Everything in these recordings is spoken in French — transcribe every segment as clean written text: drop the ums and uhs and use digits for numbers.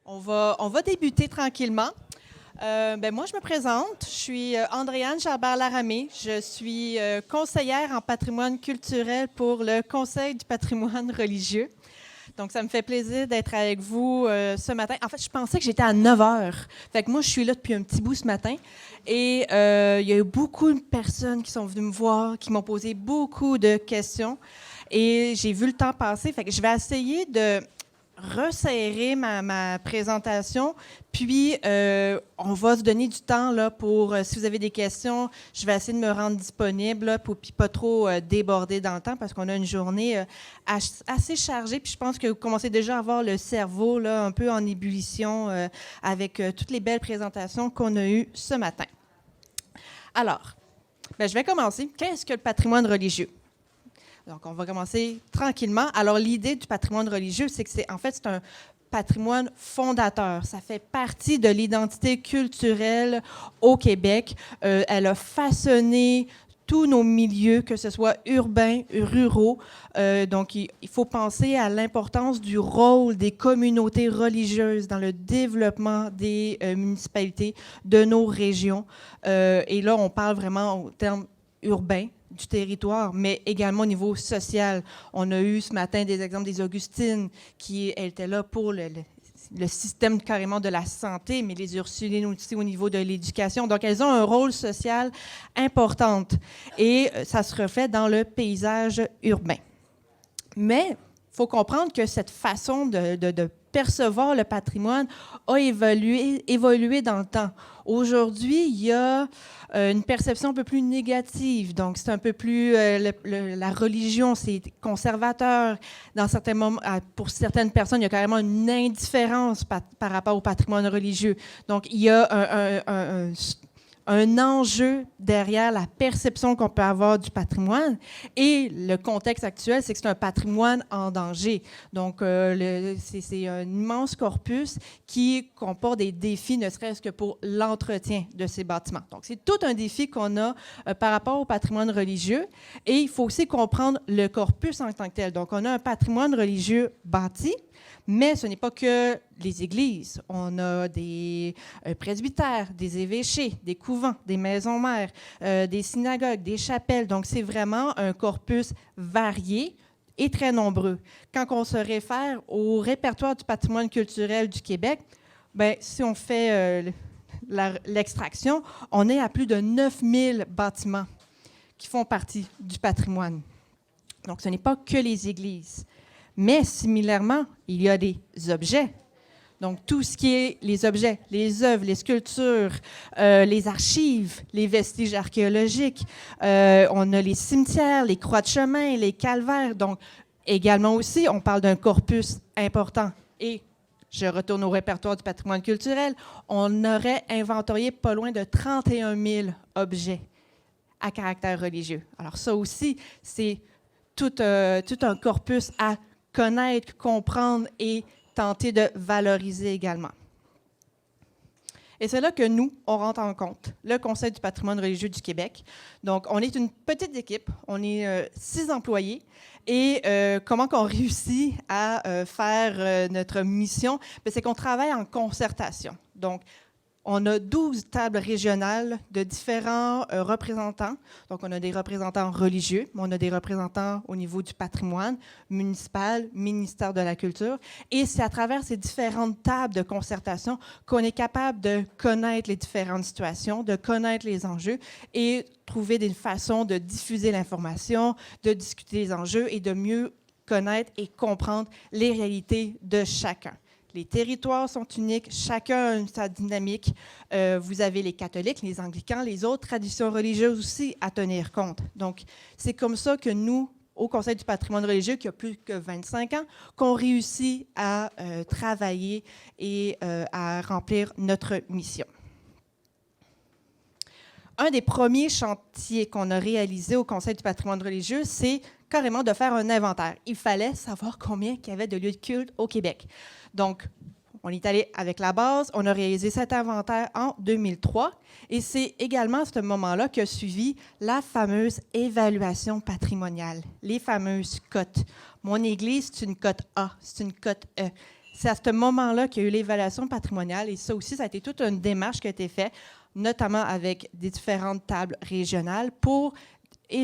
On va débuter tranquillement. Moi, je me présente. Je suis Andréane Gerbert-Laramé. Je suis conseillère en patrimoine culturel pour le Conseil du patrimoine religieux. Donc, ça me fait plaisir d'être avec vous ce matin. En fait, je pensais que j'étais à 9 heures. Fait que moi, je suis là depuis un petit bout ce matin. Et il y a eu beaucoup de personnes qui sont venues me voir, qui m'ont posé beaucoup de questions. Et j'ai vu le temps passer. Fait que je vais essayer de resserrer ma présentation, puis on va se donner du temps là, pour, si vous avez des questions, je vais essayer de me rendre disponible là, pour puis pas trop déborder dans le temps parce qu'on a une journée assez chargée, puis je pense que vous commencez déjà à avoir le cerveau là, un peu en ébullition avec toutes les belles présentations qu'on a eues ce matin. Alors, je vais commencer. Qu'est-ce que le patrimoine religieux? Donc, on va commencer tranquillement. Alors, l'idée du patrimoine religieux, c'est que c'est un patrimoine fondateur. Ça fait partie de l'identité culturelle au Québec. Elle a façonné tous nos milieux, que ce soit urbains, ruraux. Donc, il faut penser à l'importance du rôle des communautés religieuses dans le développement des municipalités de nos régions. Et là, on parle vraiment en termes urbains du territoire, mais également au niveau social. On a eu ce matin des exemples des Augustines, elle était là pour le système carrément de la santé, mais les Ursulines aussi au niveau de l'éducation. Donc, elles ont un rôle social important et ça se reflète dans le paysage urbain. Mais il faut comprendre que cette façon de percevoir le patrimoine a évolué dans le temps. Aujourd'hui, il y a une perception un peu plus négative. Donc, c'est un peu plus... la religion, c'est conservateur. Dans certains moments, pour certaines personnes, il y a carrément une indifférence par rapport au patrimoine religieux. Donc, il y a un enjeu derrière la perception qu'on peut avoir du patrimoine. Et le contexte actuel, c'est que c'est un patrimoine en danger. Donc, c'est un immense corpus qui comporte des défis, ne serait-ce que pour l'entretien de ces bâtiments. Donc, c'est tout un défi qu'on a par rapport au patrimoine religieux. Et il faut aussi comprendre le corpus en tant que tel. Donc, on a un patrimoine religieux bâti, mais ce n'est pas que les églises. On a des presbytères, des évêchés, des couvents, des maisons mères, des synagogues, des chapelles. Donc, c'est vraiment un corpus varié et très nombreux. Quand on se réfère au répertoire du patrimoine culturel du Québec, si on fait l'extraction, on est à plus de 9000 bâtiments qui font partie du patrimoine. Donc, ce n'est pas que les églises. Mais similairement, il y a des objets. Donc, tout ce qui est les objets, les œuvres, les sculptures, les archives, les vestiges archéologiques. On a les cimetières, les croix de chemin, les calvaires. Donc, également aussi, on parle d'un corpus important. Et je retourne au répertoire du patrimoine culturel. On aurait inventorié pas loin de 31 000 objets à caractère religieux. Alors, ça aussi, c'est tout un corpus à connaître, comprendre et tenter de valoriser également. Et c'est là que nous, on rentre en compte, le Conseil du patrimoine religieux du Québec. Donc, on est une petite équipe, on est 6 employés. Et comment qu'on réussit à faire notre mission? C'est qu'on travaille en concertation. Donc, on a 12 tables régionales de différents représentants. Donc, on a des représentants religieux, mais on a des représentants au niveau du patrimoine municipal, ministère de la Culture. Et c'est à travers ces différentes tables de concertation qu'on est capable de connaître les différentes situations, de connaître les enjeux et trouver des façons de diffuser l'information, de discuter les enjeux et de mieux connaître et comprendre les réalités de chacun. Les territoires sont uniques, chacun a sa dynamique. Vous avez les catholiques, les anglicans, les autres traditions religieuses aussi à tenir compte. Donc, c'est comme ça que nous, au Conseil du patrimoine religieux, qui a plus que 25 ans, qu'on réussit à travailler et à remplir notre mission. Un des premiers chantiers qu'on a réalisé au Conseil du patrimoine religieux, c'est carrément de faire un inventaire. Il fallait savoir combien il y avait de lieux de culte au Québec. Donc, on est allé avec la base, on a réalisé cet inventaire en 2003 et c'est également à ce moment-là qu'a suivi la fameuse évaluation patrimoniale, les fameuses cotes. Mon église, c'est une cote A, c'est une cote E. c'est à ce moment-là qu'il y a eu l'évaluation patrimoniale et ça aussi, ça a été toute une démarche qui a été faite, notamment avec des différentes tables régionales pour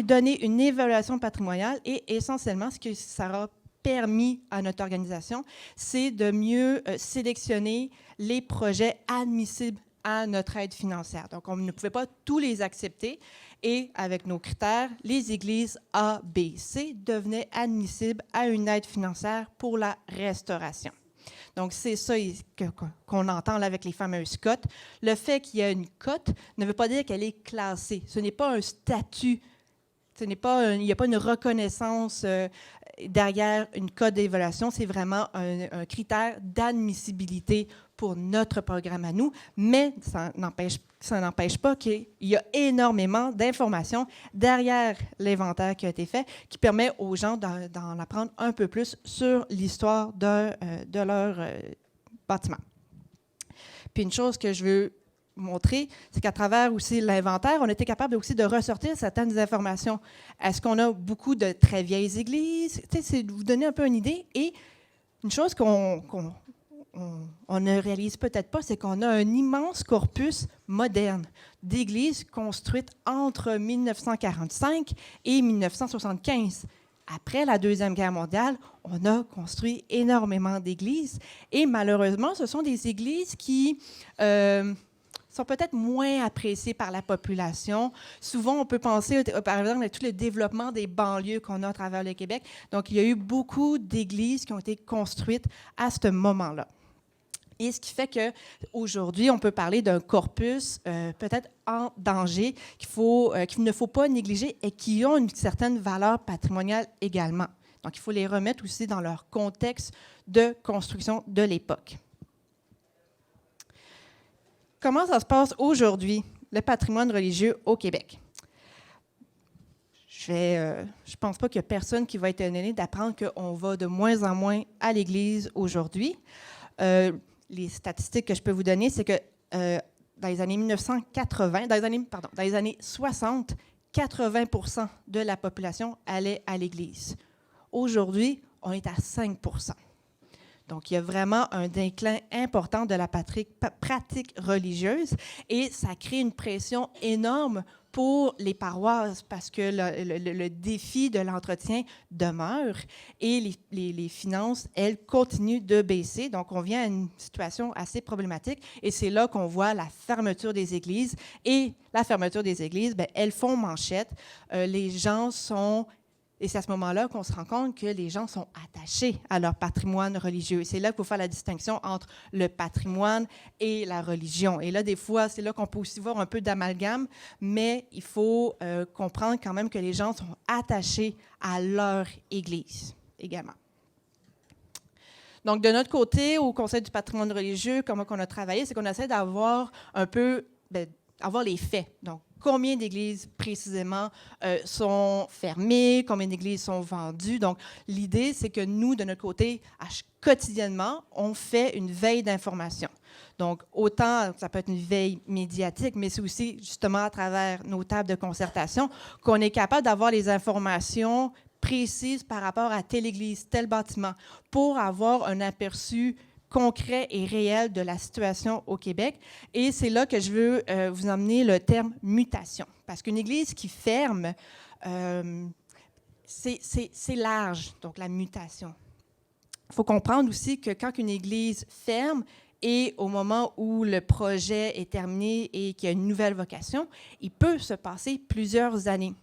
donner une évaluation patrimoniale et essentiellement, ce que ça a permis à notre organisation, c'est de mieux sélectionner les projets admissibles à notre aide financière. Donc, on ne pouvait pas tous les accepter et avec nos critères, les églises A, B, C devenaient admissibles à une aide financière pour la restauration. Donc, c'est ça qu'on entend là avec les fameuses cotes. Le fait qu'il y ait une cote ne veut pas dire qu'elle est classée. Ce n'est pas un statut. Il n'y a pas une reconnaissance derrière une cote d'évaluation. C'est vraiment un critère d'admissibilité pour notre programme à nous, mais ça n'empêche pas qu'il y a énormément d'informations derrière l'inventaire qui a été fait qui permet aux gens d'en apprendre un peu plus sur l'histoire de leur bâtiment. Puis une chose que je veux montrer, c'est qu'à travers aussi l'inventaire, on était capable aussi de ressortir certaines informations. Est-ce qu'on a beaucoup de très vieilles églises? C'est de vous donner un peu une idée. Et une chose qu'on ne réalise peut-être pas, c'est qu'on a un immense corpus moderne d'églises construites entre 1945 et 1975. Après la Deuxième Guerre mondiale, on a construit énormément d'églises et malheureusement, ce sont des églises qui sont peut-être moins appréciées par la population. Souvent, on peut penser, par exemple, à tout le développement des banlieues qu'on a à travers le Québec. Donc, il y a eu beaucoup d'églises qui ont été construites à ce moment-là. Et ce qui fait qu'aujourd'hui, on peut parler d'un corpus peut-être en danger qu'il ne faut pas négliger et qui ont une certaine valeur patrimoniale également. Donc, il faut les remettre aussi dans leur contexte de construction de l'époque. Comment ça se passe aujourd'hui, le patrimoine religieux au Québec? Je pense pas qu'il y a personne qui va être étonné d'apprendre qu'on va de moins en moins à l'Église aujourd'hui. Les statistiques que je peux vous donner, c'est que dans les années 60, 80% de la population allait à l'Église. Aujourd'hui, on est à 5%. Donc, il y a vraiment un déclin important de la pratique religieuse et ça crée une pression énorme pour les paroisses parce que le défi de l'entretien demeure et les finances, elles, continuent de baisser. Donc, on vient à une situation assez problématique et c'est là qu'on voit la fermeture des églises. Et la fermeture des églises, bien, elles font manchette. Les gens sont... Et c'est à ce moment-là qu'on se rend compte que les gens sont attachés à leur patrimoine religieux. C'est là qu'il faut faire la distinction entre le patrimoine et la religion. Et là, des fois, c'est là qu'on peut aussi voir un peu d'amalgame, mais il faut comprendre quand même que les gens sont attachés à leur Église également. Donc, de notre côté, au Conseil du patrimoine religieux, comment on a travaillé, c'est qu'on essaie d'avoir un peu, avoir les faits. Donc, combien d'églises précisément sont fermées, combien d'églises sont vendues. Donc, l'idée, c'est que nous, de notre côté, quotidiennement, on fait une veille d'information. Donc, autant, ça peut être une veille médiatique, mais c'est aussi justement à travers nos tables de concertation qu'on est capable d'avoir les informations précises par rapport à telle église, tel bâtiment, pour avoir un aperçu concret et réel de la situation au Québec. Et c'est là que je veux vous emmener le terme mutation. Parce qu'une église qui ferme, c'est large, donc la mutation. Il faut comprendre aussi que quand une église ferme et au moment où le projet est terminé et qu'il y a une nouvelle vocation, il peut se passer plusieurs années.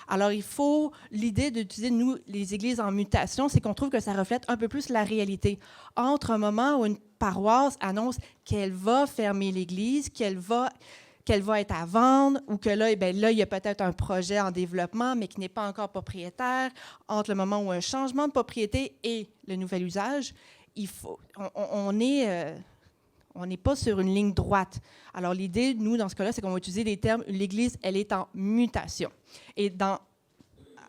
Alors, l'idée d'utiliser, nous, les églises en mutation, c'est qu'on trouve que ça reflète un peu plus la réalité. Entre un moment où une paroisse annonce qu'elle va fermer l'église, qu'elle va être à vendre, ou que là, là, il y a peut-être un projet en développement, mais qui n'est pas encore propriétaire, entre le moment où un changement de propriété et le nouvel usage, on n'est pas sur une ligne droite. Alors, l'idée, nous, dans ce cas-là, c'est qu'on va utiliser les termes « l'Église, elle est en mutation ». Et dans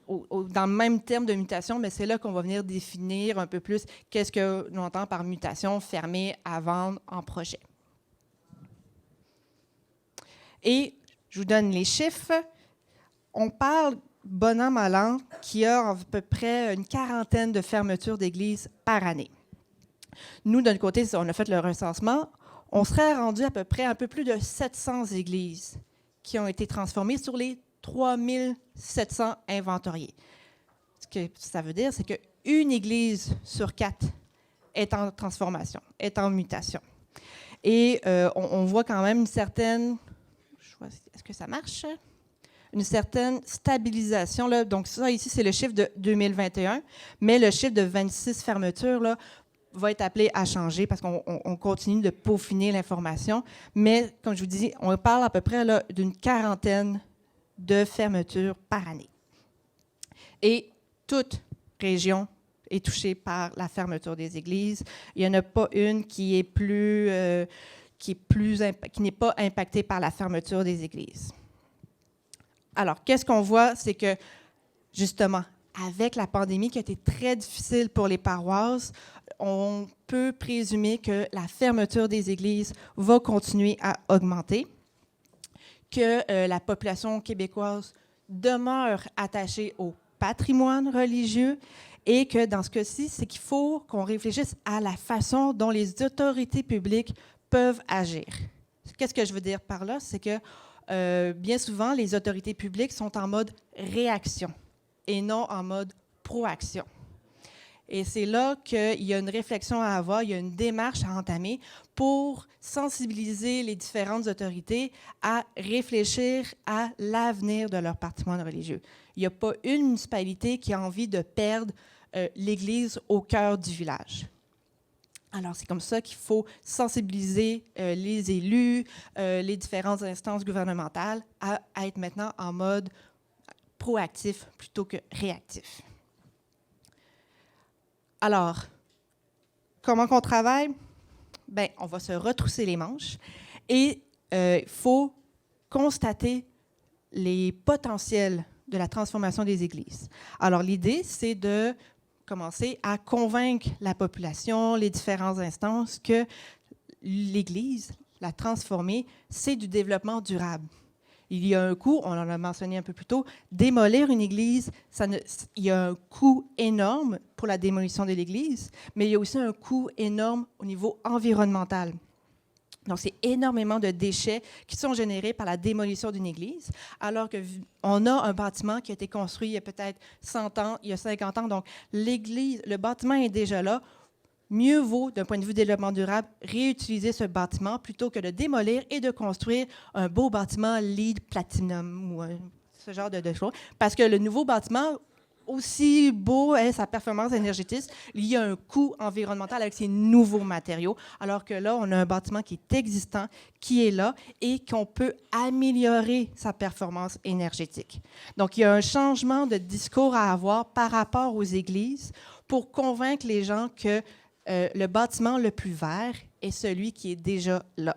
le même terme de mutation, mais c'est là qu'on va venir définir un peu plus qu'est-ce que nous entendons par mutation, fermée, à vendre, en projet. Et je vous donne les chiffres. On parle, bon an, mal an, qu'il y a à peu près une quarantaine de fermetures d'églises par année. Nous, de notre côté, on a fait le recensement. On serait rendu à peu près un peu plus de 700 églises qui ont été transformées sur les 3700 inventoriés. Ce que ça veut dire, c'est qu'une église sur 4 est en transformation, est en mutation. Et on voit quand même une certaine... Est-ce que ça marche? Une certaine stabilisation. Là. Donc ça, ici, c'est le chiffre de 2021, mais le chiffre de 26 fermetures là, va être appelé à changer parce qu'on continue de peaufiner l'information. Mais, comme je vous dis, on parle à peu près là, d'une quarantaine de fermetures par année. Et toute région est touchée par la fermeture des églises. Il n'y en a pas une qui n'est pas impactée par la fermeture des églises. Alors, qu'est-ce qu'on voit? C'est que, justement, avec la pandémie qui a été très difficile pour les paroisses, on peut présumer que la fermeture des églises va continuer à augmenter, que la population québécoise demeure attachée au patrimoine religieux et que, dans ce cas-ci, c'est qu'il faut qu'on réfléchisse à la façon dont les autorités publiques peuvent agir. Qu'est-ce que je veux dire par là? C'est que bien souvent, les autorités publiques sont en mode réaction et non en mode proaction. Et c'est là qu'il y a une réflexion à avoir, il y a une démarche à entamer pour sensibiliser les différentes autorités à réfléchir à l'avenir de leur patrimoine religieux. Il n'y a pas une municipalité qui a envie de perdre l'Église au cœur du village. Alors, c'est comme ça qu'il faut sensibiliser les élus, les différentes instances gouvernementales à être maintenant en mode proactif plutôt que réactif. Alors, comment qu'on travaille? Bien, on va se retrousser les manches et il faut constater les potentiels de la transformation des églises. Alors, l'idée, c'est de commencer à convaincre la population, les différentes instances, que l'Église, la transformer, c'est du développement durable. Il y a un coût, on en a mentionné un peu plus tôt, démolir une église, il y a un coût énorme pour la démolition de l'église, mais il y a aussi un coût énorme au niveau environnemental. Donc, c'est énormément de déchets qui sont générés par la démolition d'une église, alors qu'on a un bâtiment qui a été construit il y a peut-être 100 ans, il y a 50 ans. Donc, l'église, le bâtiment est déjà là. Mieux vaut, d'un point de vue développement durable, réutiliser ce bâtiment plutôt que de démolir et de construire un beau bâtiment LEED Platinum ou ce genre de choses. Parce que le nouveau bâtiment, aussi beau est sa performance énergétique, il y a un coût environnemental avec ces nouveaux matériaux, alors que là, on a un bâtiment qui est existant, qui est là et qu'on peut améliorer sa performance énergétique. Donc, il y a un changement de discours à avoir par rapport aux églises pour convaincre les gens que le bâtiment le plus vert est celui qui est déjà là.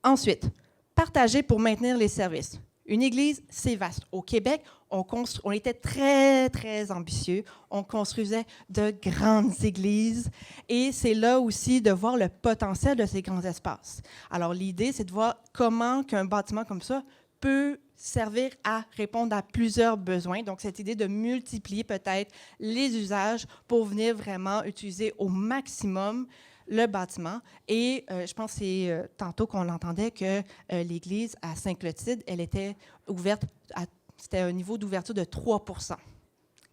Ensuite, partager pour maintenir les services. Une église, c'est vaste. Au Québec, on était très, très ambitieux. On construisait de grandes églises et c'est là aussi de voir le potentiel de ces grands espaces. Alors, l'idée, c'est de voir comment qu'un bâtiment comme ça peut servir à répondre à plusieurs besoins. Donc, cette idée de multiplier peut-être les usages pour venir vraiment utiliser au maximum le bâtiment. Et je pense que c'est tantôt qu'on l'entendait que l'église à Saint-Clotilde, elle était ouverte, c'était un niveau d'ouverture de 3 %.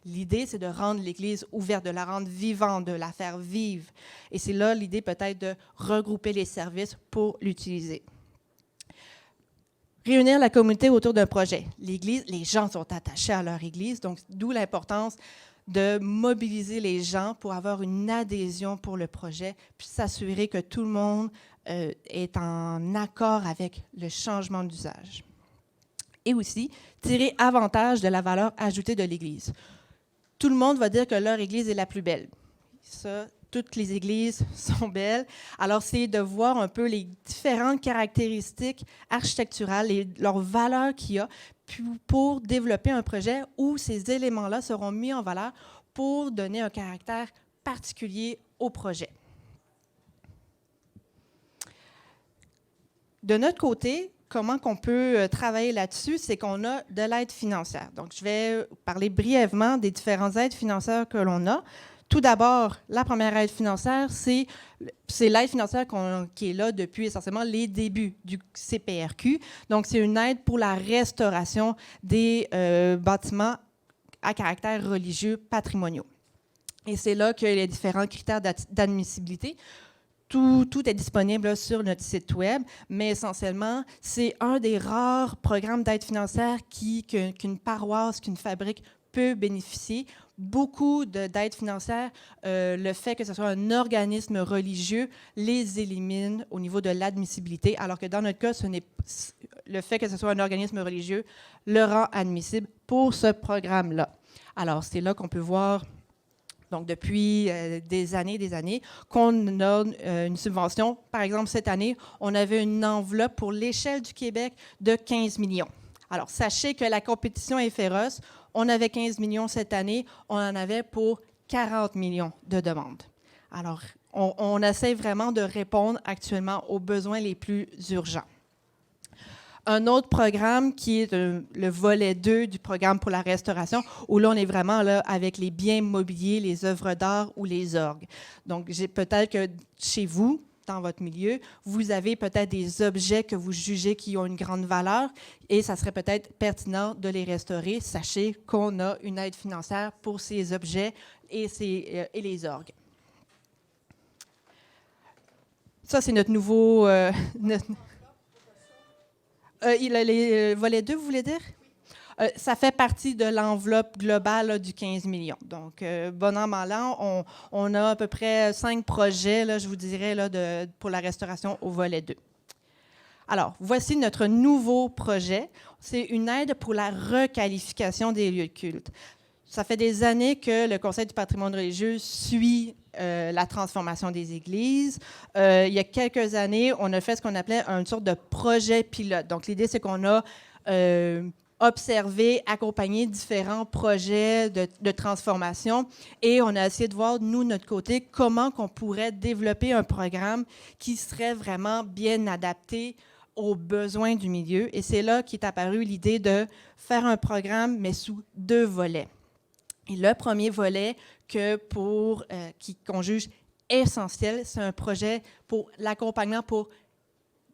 L'idée, c'est de rendre l'église ouverte, de la rendre vivante, de la faire vivre. Et c'est là l'idée peut-être de regrouper les services pour l'utiliser. Réunir la communauté autour d'un projet. L'Église, les gens sont attachés à leur Église, donc d'où l'importance de mobiliser les gens pour avoir une adhésion pour le projet, puis s'assurer que tout le monde est en accord avec le changement d'usage. Et aussi, tirer avantage de la valeur ajoutée de l'Église. Tout le monde va dire que leur Église est la plus belle. Ça, toutes les églises sont belles. Alors, c'est de voir un peu les différentes caractéristiques architecturales et leurs valeurs qu'il y a pour développer un projet où ces éléments-là seront mis en valeur pour donner un caractère particulier au projet. De notre côté, comment qu'on peut travailler là-dessus, c'est qu'on a de l'aide financière. Donc, je vais parler brièvement des différentes aides financières que l'on a. Tout d'abord, la première aide financière, c'est l'aide financière qui est là depuis essentiellement les débuts du CPRQ. Donc, c'est une aide pour la restauration des bâtiments à caractère religieux patrimoniaux. Et c'est là qu'il y a les différents critères d'admissibilité. Tout est disponible là, sur notre site Web, mais essentiellement, c'est un des rares programmes d'aide financière qu'une paroisse, qu'une fabrique peut bénéficier. Beaucoup d'aides financières, le fait que ce soit un organisme religieux, les élimine au niveau de l'admissibilité, alors que dans notre cas, le fait que ce soit un organisme religieux le rend admissible pour ce programme-là. Alors, c'est là qu'on peut voir, donc depuis des années, qu'on donne une subvention. Par exemple, cette année, on avait une enveloppe pour l'échelle du Québec de 15 millions. Alors, sachez que la compétition est féroce. On avait 15 millions cette année, on en avait pour 40 millions de demandes. Alors, on essaie vraiment de répondre actuellement aux besoins les plus urgents. Un autre programme qui est le volet 2 du programme pour la restauration, où là, on est vraiment là avec les biens mobiliers, les œuvres d'art ou les orgues. Donc, peut-être que chez vous, dans votre milieu, vous avez peut-être des objets que vous jugez qui ont une grande valeur et ça serait peut-être pertinent de les restaurer. Sachez qu'on a une aide financière pour ces objets et les orgues. Ça, c'est notre nouveau... les volets 2, vous voulez dire? Ça fait partie de l'enveloppe globale là, du 15 millions. Donc, bon an, mal an, on a à peu près 5 projets, là, je vous dirais, là, pour la restauration au volet 2. Alors, voici notre nouveau projet. C'est une aide pour la requalification des lieux de culte. Ça fait des années que le Conseil du patrimoine religieux suit la transformation des églises. Il y a quelques années, on a fait ce qu'on appelait une sorte de projet pilote. Donc, l'idée, c'est qu'on a observé, accompagné différents projets de transformation et on a essayé de voir, nous, de notre côté, comment on pourrait développer un programme qui serait vraiment bien adapté aux besoins du milieu. Et c'est là qu'est apparue l'idée de faire un programme, mais sous 2 volets. Et le premier volet qu'on juge essentiel, c'est un projet pour l'accompagnement pour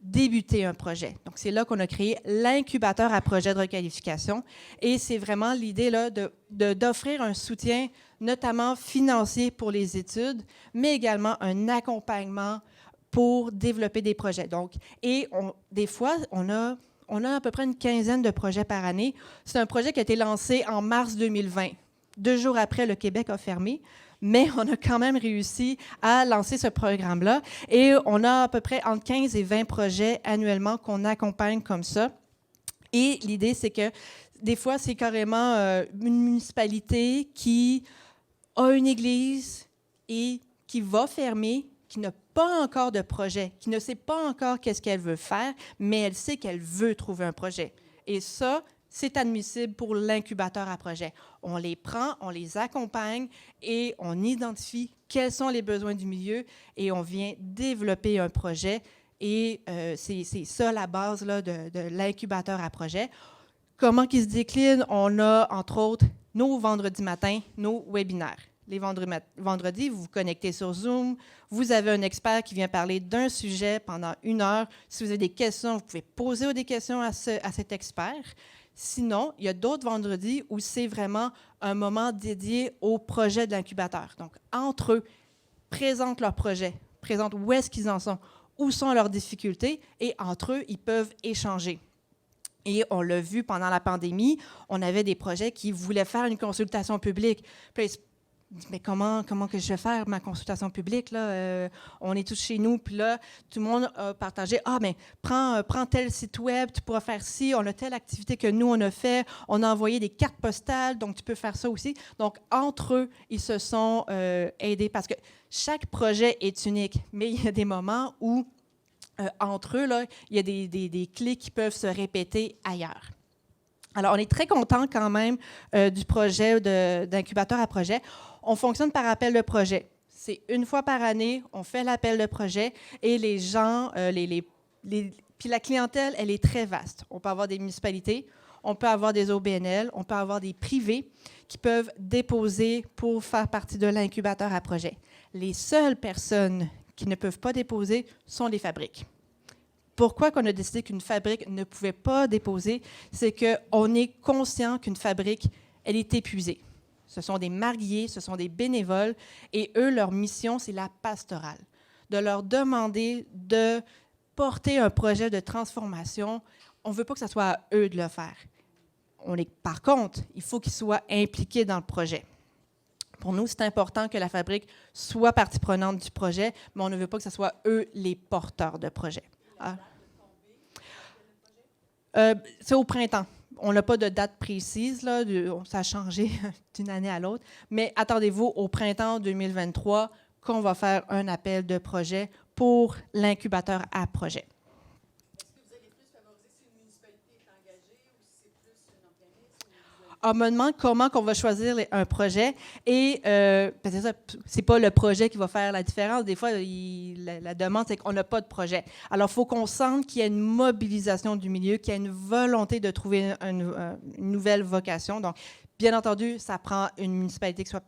débuter un projet. Donc, c'est là qu'on a créé l'incubateur à projet de requalification. Et c'est vraiment l'idée là, d'offrir un soutien, notamment financier pour les études, mais également un accompagnement pour développer des projets. Donc, des fois, on a à peu près une quinzaine de projets par année. C'est un projet qui a été lancé en mars 2020. 2 jours après, le Québec a fermé, mais on a quand même réussi à lancer ce programme-là. Et on a à peu près entre 15 et 20 projets annuellement qu'on accompagne comme ça. Et l'idée, c'est que des fois, c'est carrément une municipalité qui a une église et qui va fermer, qui n'a pas encore de projet, qui ne sait pas encore qu'est-ce qu'elle veut faire, mais elle sait qu'elle veut trouver un projet. Et ça, c'est admissible pour l'incubateur à projet. On les prend, on les accompagne et on identifie quels sont les besoins du milieu et on vient développer un projet. Et c'est ça la base là, de l'incubateur à projet. Comment il se décline? On a, entre autres, nos vendredis matins, nos webinaires. Les vendredis, vous vous connectez sur Zoom, vous avez un expert qui vient parler d'un sujet pendant 1 heure. Si vous avez des questions, vous pouvez poser des questions à cet expert. Sinon, il y a d'autres vendredis où c'est vraiment un moment dédié au projet de l'incubateur. Donc, entre eux, présentent leur projet, présentent où est-ce qu'ils en sont, où sont leurs difficultés, et entre eux, ils peuvent échanger. Et on l'a vu pendant la pandémie, on avait des projets qui voulaient faire une consultation publique. Puis, mais comment que je vais faire ma consultation publique, là? On est tous chez nous, puis là, tout le monde a partagé, mais prends tel site web, tu pourras faire ci, on a telle activité que nous, on a fait, on a envoyé des cartes postales, donc tu peux faire ça aussi. Donc, entre eux, ils se sont aidés, parce que chaque projet est unique, mais il y a des moments où, entre eux, là, il y a des clés qui peuvent se répéter ailleurs. Alors, on est très content quand même du projet d'incubateur à projet. On fonctionne par appel de projet. C'est 1 fois par année, on fait l'appel de projet et les gens, puis la clientèle, elle est très vaste. On peut avoir des municipalités, on peut avoir des OBNL, on peut avoir des privés qui peuvent déposer pour faire partie de l'incubateur à projet. Les seules personnes qui ne peuvent pas déposer sont les fabriques. Pourquoi qu'on a décidé qu'une fabrique ne pouvait pas déposer? C'est qu'on est conscient qu'une fabrique, elle est épuisée. Ce sont des marguiers, ce sont des bénévoles, et eux, leur mission, c'est la pastorale. De leur demander de porter un projet de transformation. On ne veut pas que ce soit à eux de le faire. Par contre, il faut qu'ils soient impliqués dans le projet. Pour nous, c'est important que la fabrique soit partie prenante du projet, mais on ne veut pas que ce soit eux les porteurs de projet. C'est au printemps. On n'a pas de date précise, là, ça a changé d'une année à l'autre, mais attendez-vous au printemps 2023 qu'on va faire un appel de projet pour l'incubateur à projet. On me demande comment on va choisir un projet et c'est pas le projet qui va faire la différence. Des fois, la demande, c'est qu'on n'a pas de projet. Alors, il faut qu'on sente qu'il y a une mobilisation du milieu, qu'il y a une volonté de trouver une nouvelle vocation. Donc, bien entendu, ça prend une municipalité qui soit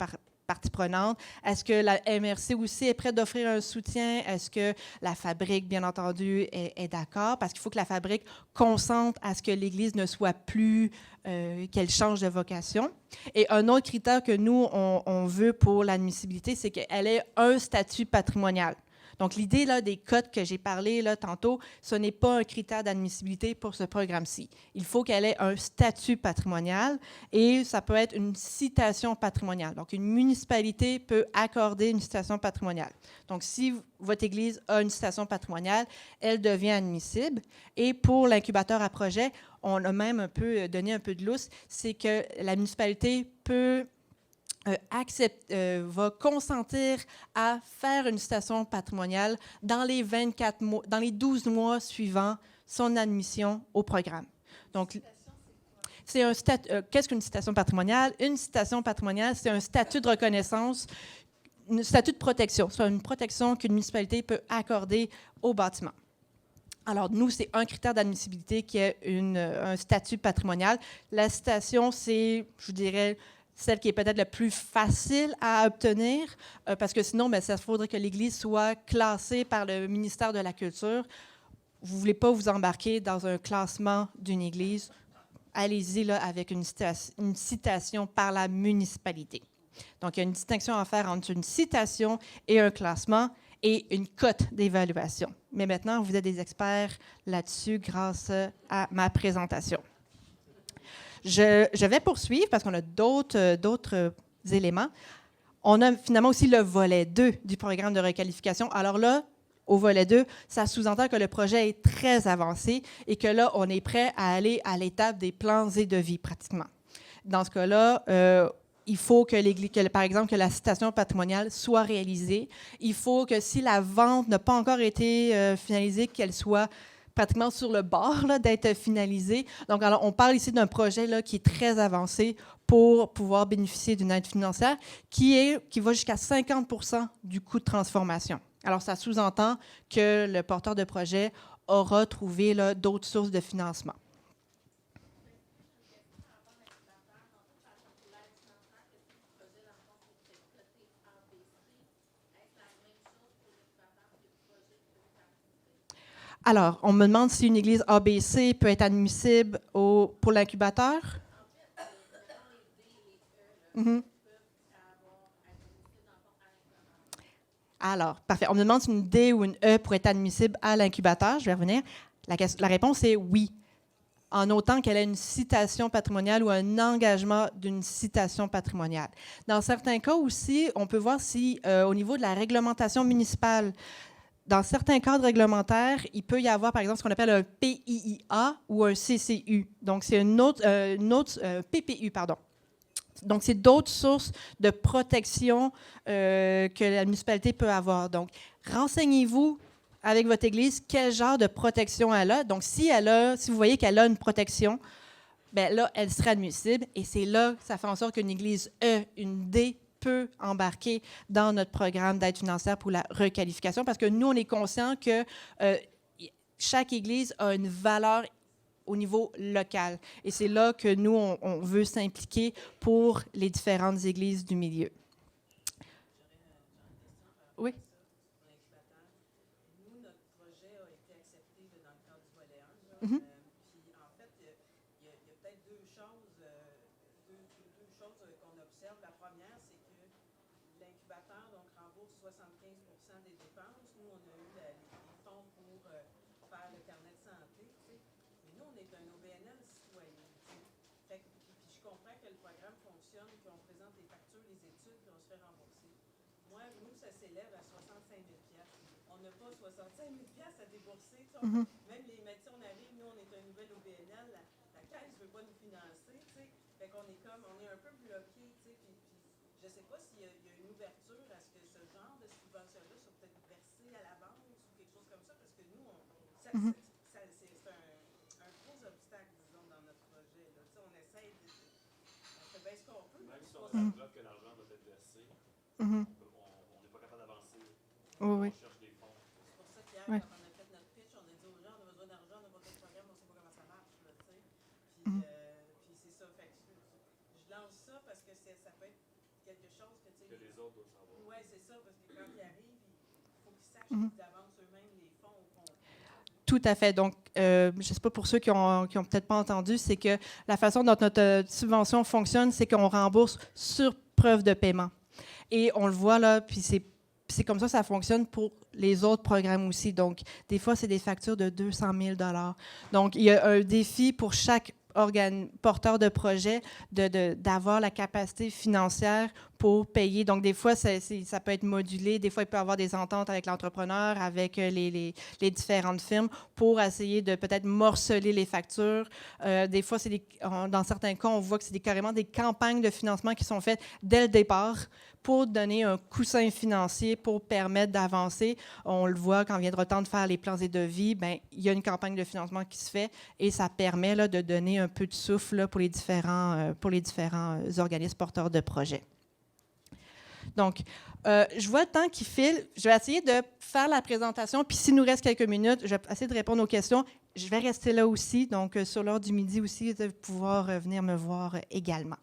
partie prenante. Est-ce que la MRC aussi est prête d'offrir un soutien? Est-ce que la fabrique, bien entendu, est d'accord? Parce qu'il faut que la fabrique consente à ce que l'Église ne soit plus, qu'elle change de vocation. Et un autre critère que nous, on veut pour l'admissibilité, c'est qu'elle ait un statut patrimonial. Donc, l'idée là, des cotes que j'ai parlé là, tantôt, ce n'est pas un critère d'admissibilité pour ce programme-ci. Il faut qu'elle ait un statut patrimonial et ça peut être une citation patrimoniale. Donc, une municipalité peut accorder une citation patrimoniale. Donc, si votre Église a une citation patrimoniale, elle devient admissible. Et pour l'incubateur à projet, on a même donné un peu de lousse, c'est que la municipalité peut va consentir à faire une citation patrimoniale dans les 24 mois, dans les 12 mois suivant son admission au programme. Donc, qu'est-ce qu'une citation patrimoniale? Une citation patrimoniale, c'est un statut de reconnaissance, un statut de protection. C'est une protection qu'une municipalité peut accorder au bâtiment. Alors, nous, c'est un critère d'admissibilité qui est un statut patrimonial. La citation, c'est, je dirais, celle qui est peut-être la plus facile à obtenir, parce que sinon, ça faudrait que l'Église soit classée par le ministère de la Culture. Vous ne voulez pas vous embarquer dans un classement d'une Église, allez-y là, avec une citation par la municipalité. Donc, il y a une distinction à faire entre une citation et un classement et une cote d'évaluation. Mais maintenant, vous êtes des experts là-dessus grâce à ma présentation. Je vais poursuivre parce qu'on a d'autres éléments. On a finalement aussi le volet 2 du programme de requalification. Alors là, au volet 2, ça sous-entend que le projet est très avancé et que là, on est prêt à aller à l'étape des plans et devis pratiquement. Dans ce cas-là, il faut par exemple, que la citation patrimoniale soit réalisée. Il faut que si la vente n'a pas encore été finalisée, qu'elle soit pratiquement sur le bord d'être finalisé. Donc, alors, on parle ici d'un projet là, qui est très avancé pour pouvoir bénéficier d'une aide financière qui va jusqu'à 50% du coût de transformation. Alors, ça sous-entend que le porteur de projet aura trouvé d'autres sources de financement. Alors, on me demande si une église ABC peut être admissible pour l'incubateur. Mm-hmm. Alors, parfait. On me demande si une D ou une E pourrait être admissible à l'incubateur. Je vais revenir. La réponse est oui, en autant qu'elle ait une citation patrimoniale ou un engagement d'une citation patrimoniale. Dans certains cas aussi, on peut voir si, au niveau de la réglementation municipale, dans certains cadres réglementaires, il peut y avoir, par exemple, ce qu'on appelle un PIIA ou un CCU. Donc, c'est une autre PPU, pardon. Donc, c'est d'autres sources de protection que la municipalité peut avoir. Donc, renseignez-vous avec votre Église quel genre de protection elle a. Donc, si vous voyez qu'elle a une protection, bien là, elle serait admissible. Et c'est là que ça fait en sorte qu'une Église E, une D, peut embarquer dans notre programme d'aide financière pour la requalification, parce que nous, on est conscient que chaque Église a une valeur au niveau local. Et c'est là que nous, on veut s'impliquer pour les différentes églises du milieu. Oui. Nous, notre projet a été accepté dans le cadre du volet 1. Mm-hmm. Puis en fait, il y a peut-être deux choses qu'on observe. La première, c'est que l'incubateur donc rembourse 75% des dépenses. Nous, on a eu les fonds pour faire le carnet de santé. T'sais. Mais nous, on est un OBNL citoyen. Fait que, puis je comprends que le programme fonctionne, qu'on présente les factures, les études, puis on se fait rembourser. Moi, nous, ça s'élève à 65 000 $. On n'a pas 65 000 $ à débourser. Mm-hmm. Même les métiers, on arrive, nous, on est un nouvel OBNL, la caisse ne veut pas nous financer. T'sais. Fait qu'on est on est un peu bloqué. Puis je ne sais pas s'il y a une ouverture à ce que ce genre de subvention-là soit peut-être versé à l'avance ou quelque chose comme ça, parce que nous, c'est un gros obstacle, disons, dans notre projet. Là. On essaie on fait bien ce qu'on peut. Même si on s'approche que l'argent doit être versé, on n'est pas capable d'avancer. Oui. On cherche des fonds. C'est pour ça qu'hier, Ouais. quand on a fait notre pitch, on a dit aux gens, on a besoin d'argent, on n'a pas de programme, on ne sait pas comment ça marche. Là, puis c'est ça. Fait que je lance ça parce que ça peut être quelque chose que les autres doivent savoir. Oui, c'est ça, parce que quand ils arrivent, il faut qu'ils sachent qu'ils avancent eux-mêmes les fonds au compte. Tout à fait. Donc, je ne sais pas pour ceux qui ont peut-être pas entendu, c'est que la façon dont notre subvention fonctionne, c'est qu'on rembourse sur preuve de paiement. Et on le voit là, puis c'est comme ça fonctionne pour les autres programmes aussi. Donc, des fois, c'est des factures de 200 000 $. Donc, il y a un défi pour chaque porteur de projet d'avoir la capacité financière pour payer. Donc, des fois, ça peut être modulé. Des fois, il peut y avoir des ententes avec l'entrepreneur, avec les différentes firmes pour essayer de peut-être morceler les factures. Des fois, dans certains cas, on voit que c'est carrément des campagnes de financement qui sont faites dès le départ pour donner un coussin financier pour permettre d'avancer. On le voit quand viendra le temps de faire les plans et devis, bien, il y a une campagne de financement qui se fait et ça permet là, de donner un peu de souffle là, pour les différents organismes porteurs de projets. Donc, je vois le temps qui file. Je vais essayer de faire la présentation, puis s'il nous reste quelques minutes, je vais essayer de répondre aux questions. Je vais rester là aussi, donc sur l'heure du midi aussi, de pouvoir venir me voir également.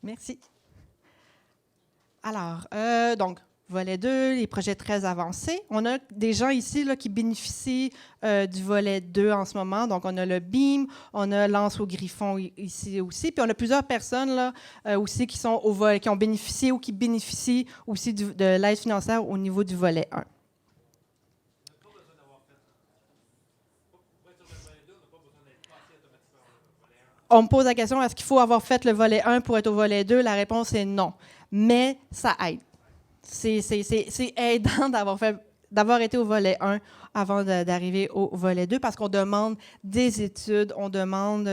Merci. Alors, donc, volet 2, les projets très avancés. On a des gens ici là, qui bénéficient du volet 2 en ce moment. Donc, on a le BEAM, on a Lance au Griffon ici aussi. Puis, on a plusieurs personnes là, aussi qui ont bénéficié ou qui bénéficient aussi de l'aide financière au niveau du volet 1. On me pose la question, est-ce qu'il faut avoir fait le volet 1 pour être au volet 2? La réponse est non. Mais ça aide. C'est aidant d'avoir été au volet 1 avant d'arriver au volet 2 parce qu'on demande des études, on demande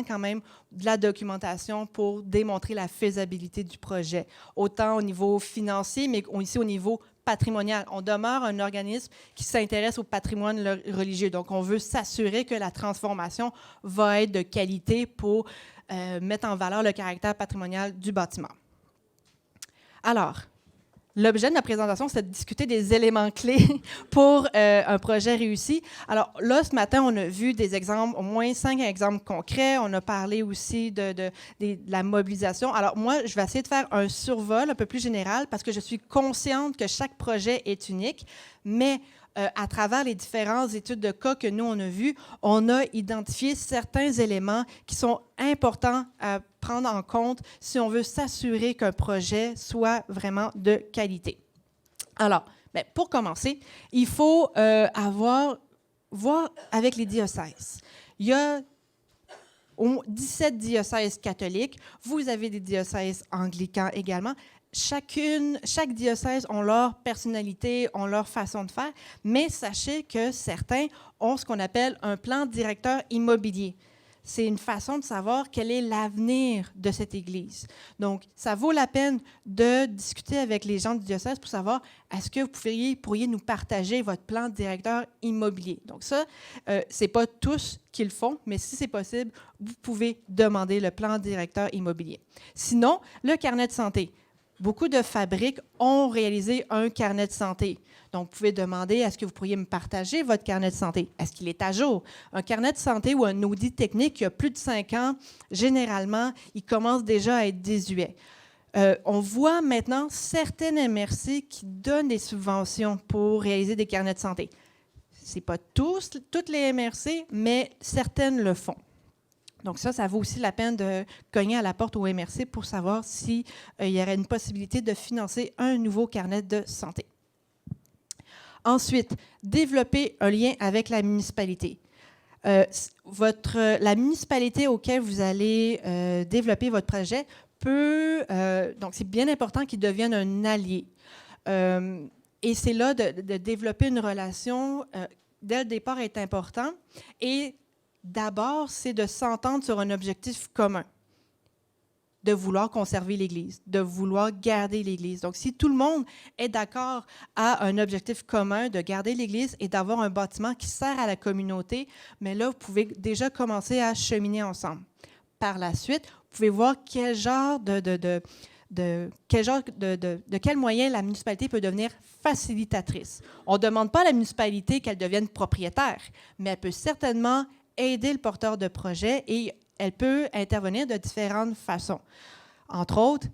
quand même de la documentation pour démontrer la faisabilité du projet, autant au niveau financier, mais aussi au niveau patrimonial. On demeure un organisme qui s'intéresse au patrimoine religieux. Donc, on veut s'assurer que la transformation va être de qualité pour mettre en valeur le caractère patrimonial du bâtiment. Alors, l'objet de ma présentation, c'est de discuter des éléments clés pour un projet réussi. Alors là, ce matin, on a vu des exemples, au moins 5 exemples concrets. On a parlé aussi de la mobilisation. Alors moi, je vais essayer de faire un survol un peu plus général parce que je suis consciente que chaque projet est unique, mais à travers les différentes études de cas que nous, on a vues, on a identifié certains éléments qui sont importants à prendre en compte si on veut s'assurer qu'un projet soit vraiment de qualité. Alors, bien, pour commencer, il faut voir avec les diocèses. Il y a 17 diocèses catholiques. Vous avez des diocèses anglicans également. Chaque diocèse ont leur personnalité, ont leur façon de faire, mais sachez que certains ont ce qu'on appelle un plan directeur immobilier. c'est une façon de savoir quel est l'avenir de cette Église. Donc, ça vaut la peine de discuter avec les gens du diocèse pour savoir est-ce que vous pourriez nous partager votre plan directeur immobilier. Donc ça, ce n'est pas tous qui le font, mais si c'est possible, vous pouvez demander le plan directeur immobilier. Sinon, le carnet de santé. Beaucoup de fabriques ont réalisé un carnet de santé. Donc, vous pouvez demander, est-ce que vous pourriez me partager votre carnet de santé? Est-ce qu'il est à jour? Un carnet de santé ou un audit technique qui a plus de 5 ans, généralement, il commence déjà à être désuet. On voit maintenant certaines MRC qui donnent des subventions pour réaliser des carnets de santé. Ce n'est pas toutes les MRC, mais certaines le font. Donc ça vaut aussi la peine de cogner à la porte au MRC pour savoir s'il y aurait une possibilité de financer un nouveau carnet de santé. Ensuite, développer un lien avec la municipalité. La municipalité auquel vous allez développer votre projet donc c'est bien important qu'il devienne un allié. Et c'est là de développer une relation, dès le départ, est important. Et d'abord, c'est de s'entendre sur un objectif commun, de vouloir conserver l'Église, de vouloir garder l'Église. Donc, si tout le monde est d'accord à un objectif commun de garder l'Église et d'avoir un bâtiment qui sert à la communauté, mais là, vous pouvez déjà commencer à cheminer ensemble. Par la suite, vous pouvez voir quel moyen la municipalité peut devenir facilitatrice. On ne demande pas à la municipalité qu'elle devienne propriétaire, mais elle peut certainement aider le porteur de projet et elle peut intervenir de différentes façons. Entre autres,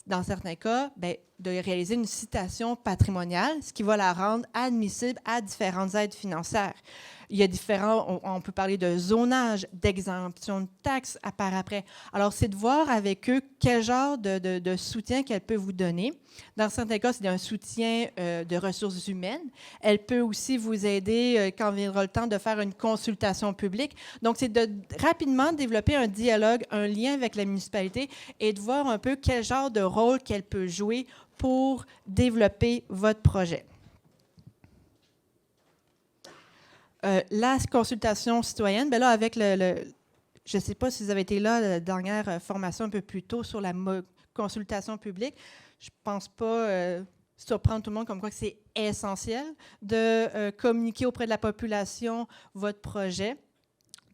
dans certains cas, de réaliser une citation patrimoniale, ce qui va la rendre admissible à différentes aides financières. Il y a on peut parler de zonage, d'exemption de taxes par après. Alors, c'est de voir avec eux quel genre de soutien qu'elle peut vous donner. Dans certains cas, c'est un soutien de ressources humaines. Elle peut aussi vous aider quand viendra le temps de faire une consultation publique. Donc, c'est de rapidement développer un dialogue, un lien avec la municipalité et de voir un peu quel genre de rôle qu'elle peut jouer pour développer votre projet. La consultation citoyenne, bien là, avec je ne sais pas si vous avez été là à la dernière formation un peu plus tôt sur la consultation publique. Je ne pense pas surprendre tout le monde comme quoi que c'est essentiel de communiquer auprès de la population votre projet.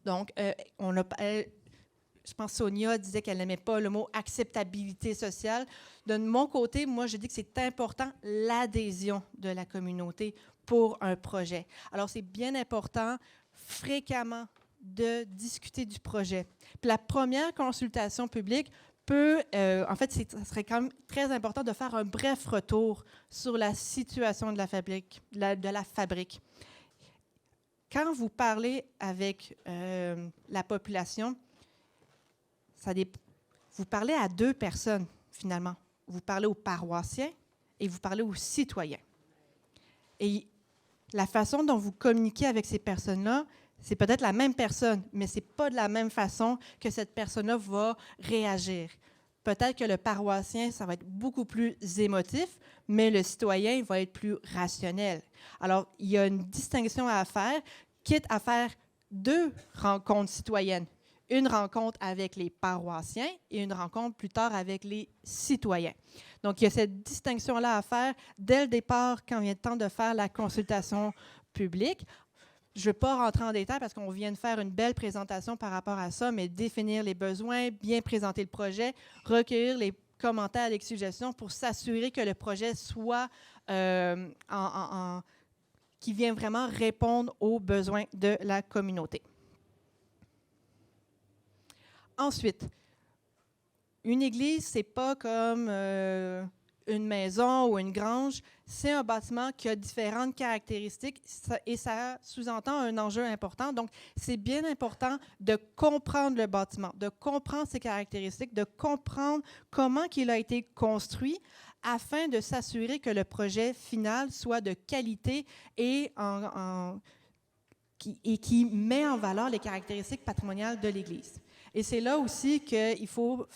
Donc, je pense que Sonia disait qu'elle n'aimait pas le mot acceptabilité sociale. De mon côté, moi, je dis que c'est important l'adhésion de la communauté pour un projet. Alors, c'est bien important fréquemment de discuter du projet. Puis la première consultation publique en fait, ce serait quand même très important de faire un bref retour sur la situation de la fabrique. Quand vous parlez avec la population, vous parlez à 2 personnes, finalement. Vous parlez aux paroissiens et vous parlez aux citoyens. Et la façon dont vous communiquez avec ces personnes-là, c'est peut-être la même personne, mais ce n'est pas de la même façon que cette personne-là va réagir. Peut-être que le paroissien, ça va être beaucoup plus émotif, mais le citoyen, il va être plus rationnel. Alors, il y a une distinction à faire, quitte à faire 2 rencontres citoyennes. Une rencontre avec les paroissiens et une rencontre plus tard avec les citoyens. Donc, il y a cette distinction-là à faire dès le départ quand vient le temps de faire la consultation publique. Je ne vais pas rentrer en détail parce qu'on vient de faire une belle présentation par rapport à ça, mais définir les besoins, bien présenter le projet, recueillir les commentaires et les suggestions pour s'assurer que le projet soit qui vient vraiment répondre aux besoins de la communauté. Ensuite, une église, ce n'est pas comme une maison ou une grange, c'est un bâtiment qui a différentes caractéristiques et ça sous-entend un enjeu important. Donc, c'est bien important de comprendre le bâtiment, de comprendre ses caractéristiques, de comprendre comment il a été construit afin de s'assurer que le projet final soit de qualité et qui met en valeur les caractéristiques patrimoniales de l'Église. Et c'est là aussi qu'il faut...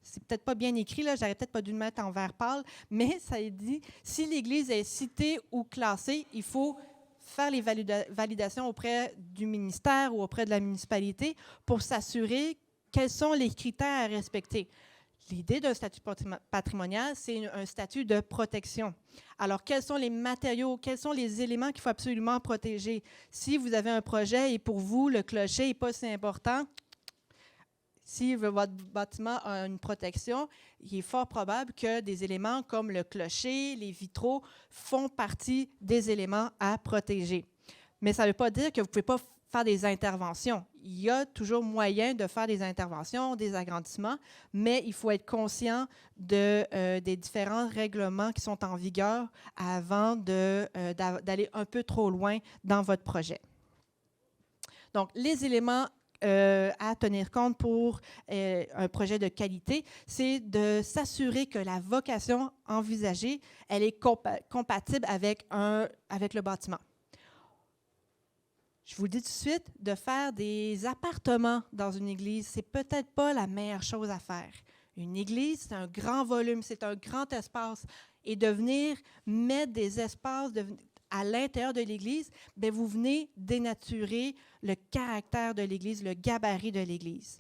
C'est peut-être pas bien écrit, là, j'aurais peut-être pas dû le mettre en vert pâle, mais ça dit, si l'Église est citée ou classée, il faut faire les validations auprès du ministère ou auprès de la municipalité pour s'assurer quels sont les critères à respecter. L'idée d'un statut patrimonial, c'est un statut de protection. Alors, quels sont les matériaux, quels sont les éléments qu'il faut absolument protéger? Si vous avez un projet et pour vous, le clocher n'est pas si important, si votre bâtiment a une protection, il est fort probable que des éléments comme le clocher, les vitraux font partie des éléments à protéger. Mais ça ne veut pas dire que vous ne pouvez pas faire des interventions. Il y a toujours moyen de faire des interventions, des agrandissements, mais il faut être conscient des différents règlements qui sont en vigueur avant d'aller un peu trop loin dans votre projet. Donc, les éléments à tenir compte pour un projet de qualité, c'est de s'assurer que la vocation envisagée, elle est compatible avec le bâtiment. Je vous le dis tout de suite, de faire des appartements dans une église, c'est peut-être pas la meilleure chose à faire. Une église, c'est un grand volume, c'est un grand espace. Et de venir mettre des espaces à l'intérieur de l'église, bien, vous venez dénaturer le caractère de l'église, le gabarit de l'église.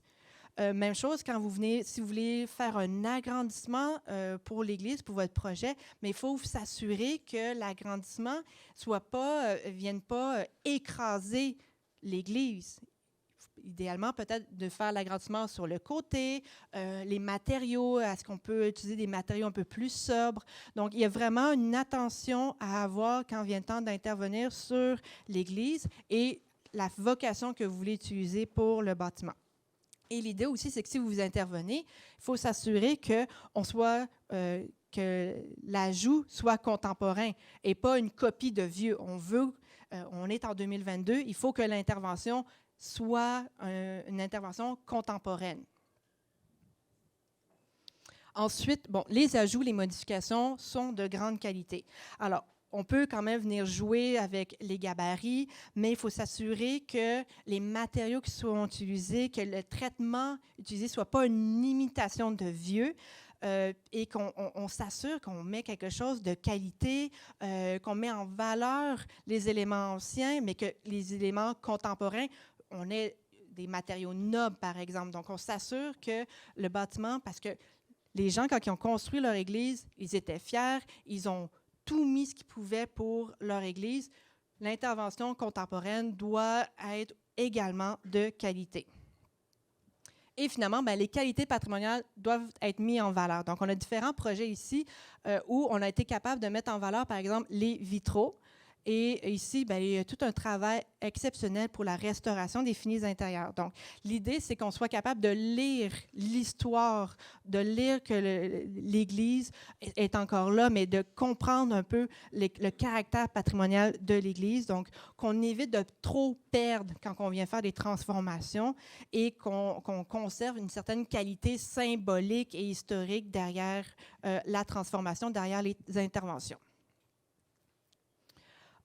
Même chose quand si vous voulez faire un agrandissement pour l'église, pour votre projet, mais il faut s'assurer que l'agrandissement ne vienne pas écraser l'église. Idéalement, peut-être de faire l'agrandissement sur le côté, les matériaux, est-ce qu'on peut utiliser des matériaux un peu plus sobres? Donc, il y a vraiment une attention à avoir quand vient le temps d'intervenir sur l'église et la vocation que vous voulez utiliser pour le bâtiment. Et l'idée aussi, c'est que si vous intervenez, il faut s'assurer que l'ajout soit contemporain et pas une copie de vieux. On est en 2022, il faut que l'intervention soit une intervention contemporaine. Ensuite, les ajouts, les modifications sont de grande qualité. Alors, on peut quand même venir jouer avec les gabarits, mais il faut s'assurer que les matériaux qui sont utilisés, que le traitement utilisé ne soit pas une imitation de vieux et qu'on s'assure qu'on met quelque chose de qualité, qu'on met en valeur les éléments anciens, mais que les éléments contemporains, on ait des matériaux nobles, par exemple. Donc, on s'assure que le bâtiment, parce que les gens, quand ils ont construit leur église, ils étaient fiers, ils ont tout mis ce qu'ils pouvaient pour leur église. L'intervention contemporaine doit être également de qualité. Et finalement, les qualités patrimoniales doivent être mises en valeur. Donc, on a différents projets ici où on a été capable de mettre en valeur, par exemple, les vitraux. Et ici, il y a tout un travail exceptionnel pour la restauration des finis intérieurs. Donc, l'idée, c'est qu'on soit capable de lire l'histoire, de lire que l'Église est encore là, mais de comprendre un peu le caractère patrimonial de l'Église. Donc, qu'on évite de trop perdre quand on vient faire des transformations et qu'on conserve une certaine qualité symbolique et historique derrière la transformation, derrière les interventions.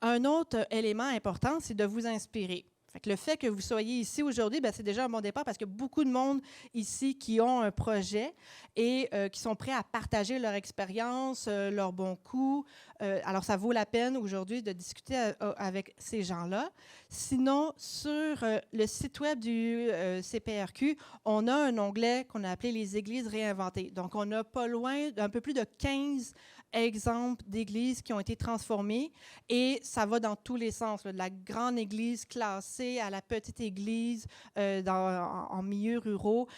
Un autre élément important, c'est de vous inspirer. Le fait que vous soyez ici aujourd'hui, c'est déjà un bon départ parce qu'il y a beaucoup de monde ici qui ont un projet et qui sont prêts à partager leur expérience, leurs bons coups. Alors, ça vaut la peine aujourd'hui de discuter avec ces gens-là. Sinon, sur le site web du CPRQ, on a un onglet qu'on a appelé « Les églises réinventées ». Donc, on a pas loin d'un peu plus de 15 exemples d'églises qui ont été transformées et ça va dans tous les sens, de la grande église classée à la petite église en milieu ruraux.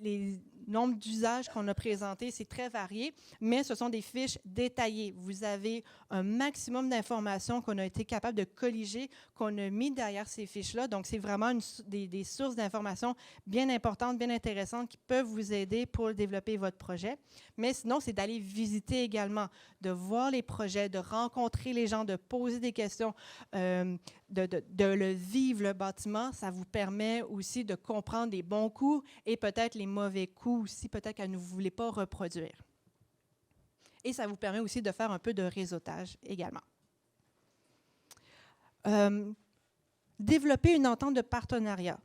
Les nombres d'usages qu'on a présentés, c'est très varié, mais ce sont des fiches détaillées. Vous avez un maximum d'informations qu'on a été capable de colliger, qu'on a mis derrière ces fiches-là. Donc, c'est vraiment des sources d'informations bien importantes, bien intéressantes qui peuvent vous aider pour développer votre projet. Mais sinon, c'est d'aller visiter également, de voir les projets, de rencontrer les gens, de poser des questions, de le vivre, le bâtiment. Ça vous permet aussi de comprendre les bons coups et peut-être les mauvais coups aussi, peut-être que vous ne voulez pas reproduire. Et ça vous permet aussi de faire un peu de réseautage également. Développer une entente de partenariat.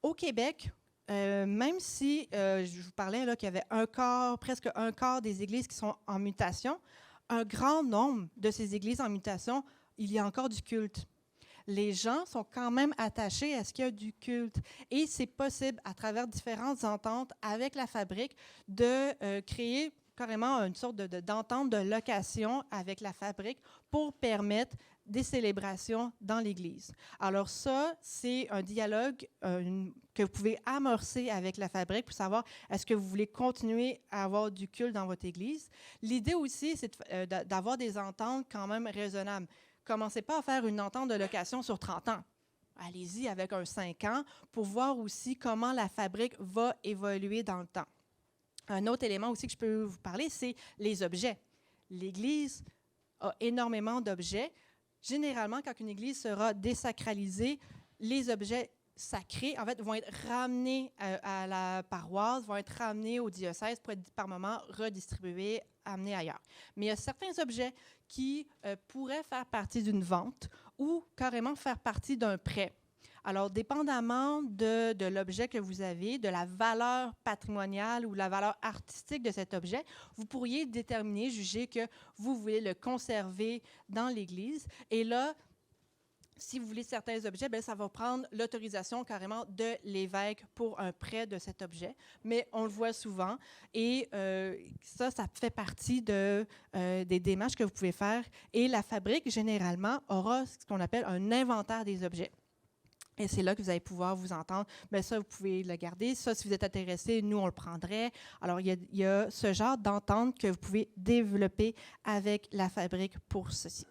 Au Québec, même si je vous parlais qu'il y avait presque un quart des églises qui sont en mutation, un grand nombre de ces églises en mutation, il y a encore du culte. les gens sont quand même attachés à ce qu'il y a du culte. Et c'est possible, à travers différentes ententes avec la fabrique, de créer carrément une sorte d'entente de location avec la fabrique pour permettre des célébrations dans l'Église. Alors ça, c'est un dialogue que vous pouvez amorcer avec la fabrique pour savoir est-ce que vous voulez continuer à avoir du culte dans votre Église. L'idée aussi, c'est d'avoir des ententes quand même raisonnables. Commencez pas à faire une entente de location sur 30 ans. Allez-y avec un 5 ans pour voir aussi comment la fabrique va évoluer dans le temps. Un autre élément aussi que je peux vous parler, c'est les objets. L'Église a énormément d'objets. Généralement, quand une église sera désacralisée, les objets sacrés, en fait, vont être ramenés à la paroisse, vont être ramenés au diocèse pour être par moment redistribués, amenés ailleurs. Mais il y a certains objets qui pourraient faire partie d'une vente ou carrément faire partie d'un prêt. Alors, dépendamment de l'objet que vous avez, de la valeur patrimoniale ou la valeur artistique de cet objet, vous pourriez déterminer, juger que vous voulez le conserver dans l'Église. Et là, si vous voulez certains objets, bien, ça va prendre l'autorisation carrément de l'évêque pour un prêt de cet objet. Mais on le voit souvent. Et ça fait partie des démarches que vous pouvez faire. Et la fabrique, généralement, aura ce qu'on appelle un inventaire des objets. Et c'est là que vous allez pouvoir vous entendre. Bien, ça, vous pouvez le garder. Ça, si vous êtes intéressé, nous, on le prendrait. Alors, il y a ce genre d'entente que vous pouvez développer avec la fabrique pour ceci.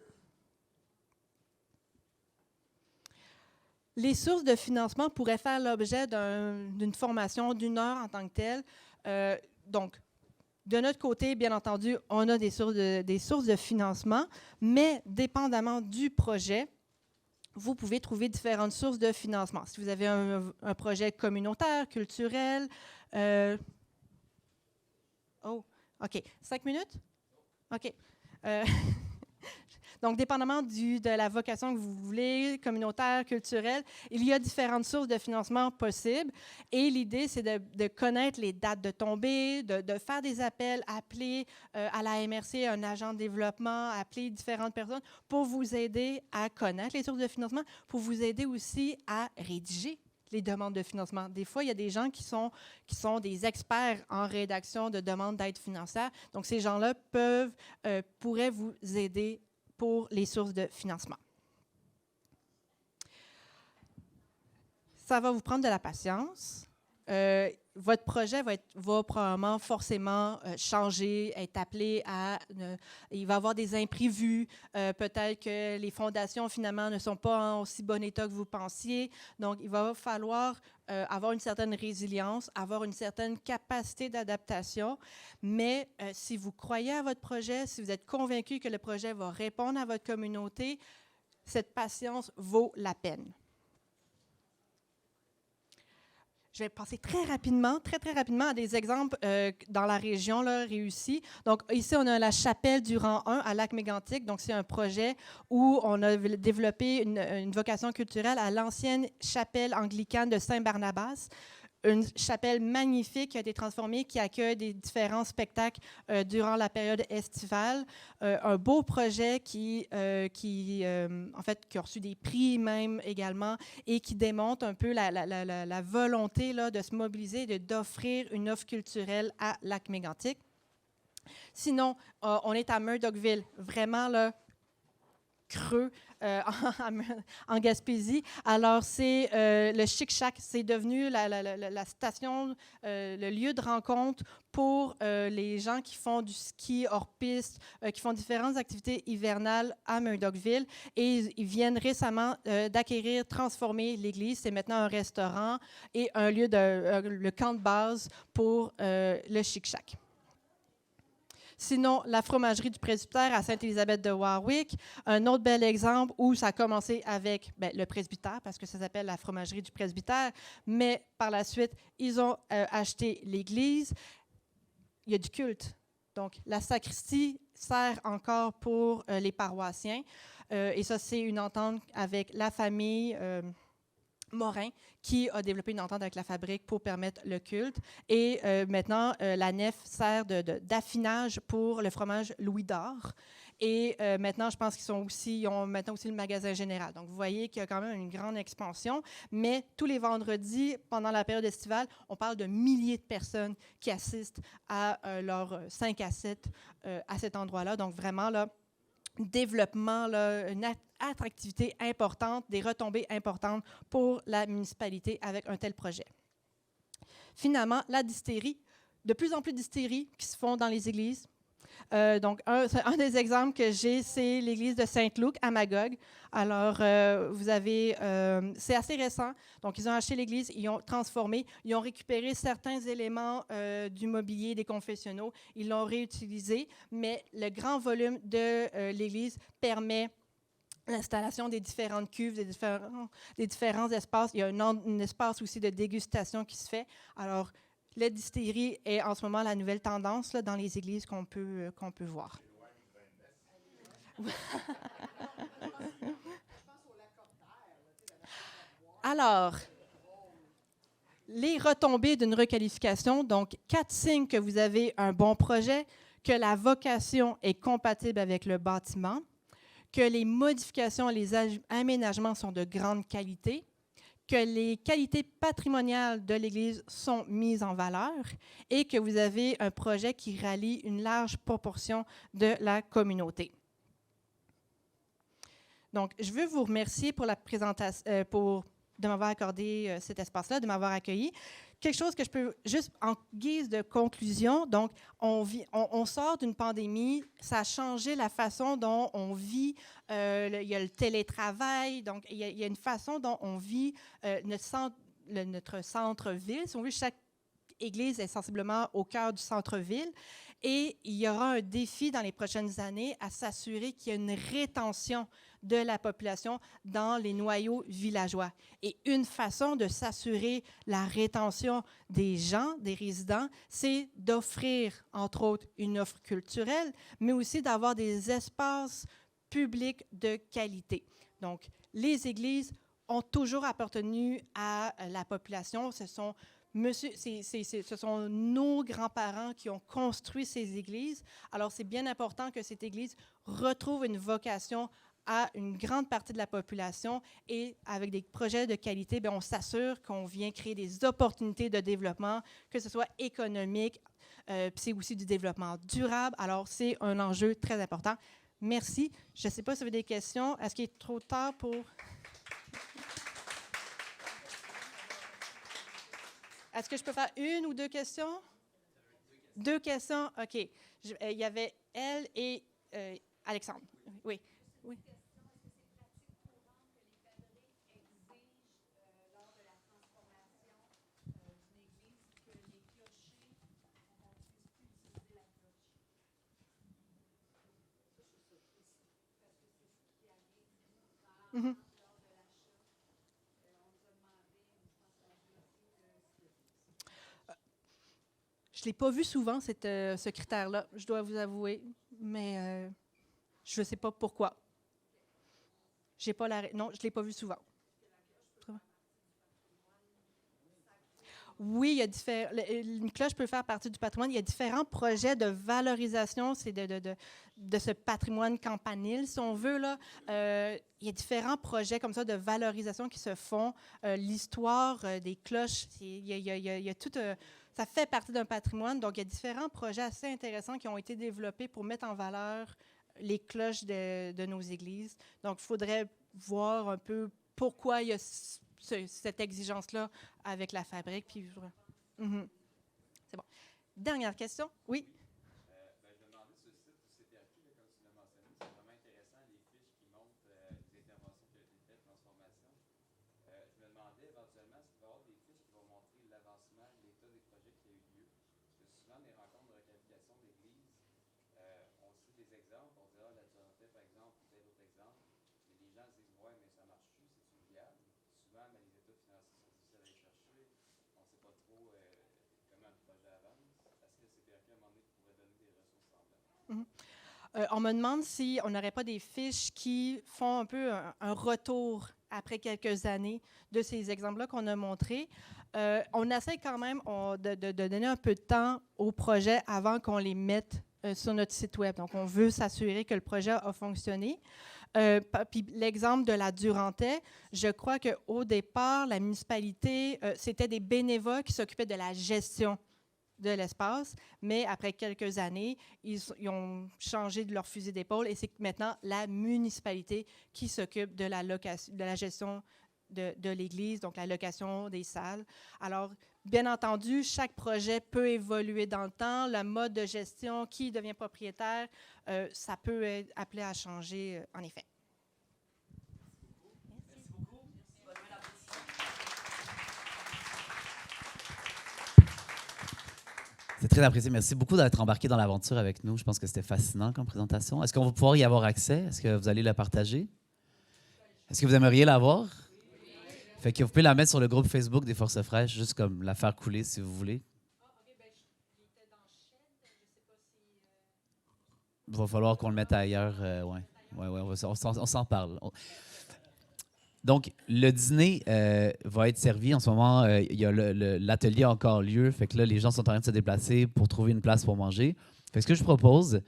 Les sources de financement pourraient faire l'objet d'une formation d'1 heure en tant que telle. Donc, de notre côté, bien entendu, on a des sources de financement, mais dépendamment du projet, vous pouvez trouver différentes sources de financement. Si vous avez un projet communautaire, culturel... Oh, OK. 5 minutes? OK. Donc, dépendamment de la vocation que vous voulez, communautaire, culturelle, il y a différentes sources de financement possibles. Et l'idée, c'est de connaître les dates de tombée, de faire des appels, appeler à la MRC, un agent de développement, appeler différentes personnes pour vous aider à connaître les sources de financement, pour vous aider aussi à rédiger les demandes de financement. Des fois, il y a des gens qui sont des experts en rédaction de demandes d'aide financière. Donc, ces gens-là pourraient vous aider pour les sources de financement. Ça va vous prendre de la patience. Votre projet va probablement forcément changer, être appelé il va y avoir des imprévus. Peut-être que les fondations, finalement, ne sont pas en aussi bon état que vous pensiez. Donc, il va falloir avoir une certaine résilience, avoir une certaine capacité d'adaptation. Mais si vous croyez à votre projet, si vous êtes convaincu que le projet va répondre à votre communauté, cette patience vaut la peine. Je vais passer très rapidement à des exemples dans la région là, réussis. Donc, ici, on a la chapelle du rang 1 à Lac-Mégantic. Donc, c'est un projet où on a développé une vocation culturelle à l'ancienne chapelle anglicane de Saint-Barnabas. Une chapelle magnifique qui a été transformée, qui accueille des différents spectacles durant la période estivale. Un beau projet qui a reçu des prix même également et qui démontre un peu la volonté là, de se mobiliser, d'offrir une offre culturelle à Lac-Mégantic. Sinon, on est à Murdochville, vraiment là, creux en Gaspésie. Alors, c'est le Chic Shack. C'est devenu la station, le lieu de rencontre pour les gens qui font du ski hors piste, qui font différentes activités hivernales à Murdochville. Et ils viennent récemment d'acquérir, transformer l'église. C'est maintenant un restaurant et un lieu le camp de base pour le Chic Shack. Sinon, la fromagerie du presbytère à Sainte-Élisabeth de Warwick, un autre bel exemple où ça a commencé avec le presbytère, parce que ça s'appelle la fromagerie du presbytère, mais par la suite, ils ont acheté l'église. Il y a du culte. Donc, la sacristie sert encore pour les paroissiens. Et ça, c'est une entente avec la famille Morin, qui a développé une entente avec la fabrique pour permettre le culte. Et maintenant, la nef sert d'affinage pour le fromage Louis d'Or. Et maintenant, je pense ils ont maintenant aussi le magasin général. Donc, vous voyez qu'il y a quand même une grande expansion. Mais tous les vendredis, pendant la période estivale, on parle de milliers de personnes qui assistent à leurs 5 à 7 à cet endroit-là. Donc, vraiment, là, développement, là, une attractivité importante, des retombées importantes pour la municipalité avec un tel projet. Finalement, la distillerie, de plus en plus de distilleries qui se font dans les églises. Donc, un des exemples que j'ai, c'est l'église de Saint-Luc à Magog. Alors, c'est assez récent. Donc, ils ont acheté l'église, ils ont transformé, ils ont récupéré certains éléments du mobilier des confessionnaux, ils l'ont réutilisé, mais le grand volume de l'église permet l'installation des différentes cuves, des différents espaces. Il y a un espace aussi de dégustation qui se fait. Alors, la distillerie est en ce moment la nouvelle tendance là, dans les églises qu'on peut voir. Alors, les retombées d'une requalification, donc 4 signes que vous avez un bon projet, que la vocation est compatible avec le bâtiment, que les modifications, les aménagements sont de grande qualité, que les qualités patrimoniales de l'Église sont mises en valeur et que vous avez un projet qui rallie une large proportion de la communauté. Donc, je veux vous remercier pour la présentation, de m'avoir accordé cet espace-là, de m'avoir accueilli. Quelque chose que je peux, juste en guise de conclusion, donc, on sort d'une pandémie, ça a changé la façon dont on vit, il y a le télétravail, donc il y a une façon dont on vit notre centre-ville. Si on veut, chaque église est sensiblement au cœur du centre-ville. Et il y aura un défi dans les prochaines années à s'assurer qu'il y a une rétention de la population dans les noyaux villageois. Et une façon de s'assurer la rétention des gens, des résidents, c'est d'offrir, entre autres, une offre culturelle, mais aussi d'avoir des espaces publics de qualité. Donc, les églises ont toujours appartenu à la population. Ce sont nos grands-parents qui ont construit ces églises. Alors, c'est bien important que cette église retrouve une vocation à une grande partie de la population et avec des projets de qualité, bien, on s'assure qu'on vient créer des opportunités de développement, que ce soit économique, puis c'est aussi du développement durable. Alors, c'est un enjeu très important. Merci. Je ne sais pas si vous avez des questions. Est-ce qu'il est trop tard pour... Est-ce que je peux faire une ou 2 questions? 2 questions? OK. Il y avait elle et Alexandre. Oui. Oui. Mm-hmm. Je ne l'ai pas vu souvent, ce critère-là, je dois vous avouer, mais je ne sais pas pourquoi. Non, je ne l'ai pas vu souvent. Oui, une cloche peut faire partie du patrimoine. Il y a différents projets de valorisation de ce patrimoine campanile, si on veut. Là. Il y a différents projets comme ça de valorisation qui se font. L'histoire des cloches, il y a tout... ça fait partie d'un patrimoine. Donc, il y a différents projets assez intéressants qui ont été développés pour mettre en valeur les cloches de nos églises. Donc, il faudrait voir un peu pourquoi il y a cette exigence-là avec la fabrique. Puis, c'est bon. Dernière question. Oui? Je me demandais sur le site du CPRQ, comme tu l'as mentionné, c'est vraiment intéressant les fiches qui montrent les interventions qui ont été faites, transformations. Je me demandais éventuellement s'il va y avoir des fiches qui vont montrer l'avancement, l'état des projets qui a eu lieu. Parce que souvent, des rencontres de requalification d'église, on cite des exemples, on dit, la Durantais, par exemple, ou tel autre exemple, mais les gens disent, ouais, mais ça marche plus, c'est viable. Souvent, mais les états financiers sont difficiles à aller chercher. On ne sait pas trop comment le projet avance. Est-ce que le CPRQ, à un moment donné, pourrait donner des ressources semblables? On me demande si on n'aurait pas des fiches qui font un peu un retour après quelques années de ces exemples-là qu'on a montrés. On essaie quand même de donner un peu de temps au projet avant qu'on les mette sur notre site Web. Donc, on veut s'assurer que le projet a fonctionné. Puis l'exemple de la Durantais, je crois qu'au départ, la municipalité, c'était des bénévoles qui s'occupaient de la gestion de l'espace, mais après quelques années, ils ont changé de leur fusil d'épaule et c'est maintenant la municipalité qui s'occupe de la gestion de l'église, donc la location des salles. Alors, bien entendu, chaque projet peut évoluer dans le temps. Le mode de gestion, qui devient propriétaire, ça peut être appelé à changer, en effet. C'est très apprécié. Merci beaucoup d'être embarqué dans l'aventure avec nous. Je pense que c'était fascinant comme présentation. Est-ce qu'on va pouvoir y avoir accès? Est-ce que vous allez la partager? Est-ce que vous aimeriez la voir? Fait que vous pouvez la mettre sur le groupe Facebook des Forces fraîches, juste comme la faire couler si vous voulez. Il va falloir qu'on le mette ailleurs. Ouais, on s'en parle. Donc, le dîner va être servi. En ce moment, il y a l'atelier a encore lieu. Fait que là, les gens sont en train de se déplacer pour trouver une place pour manger. Fait que ce que je propose,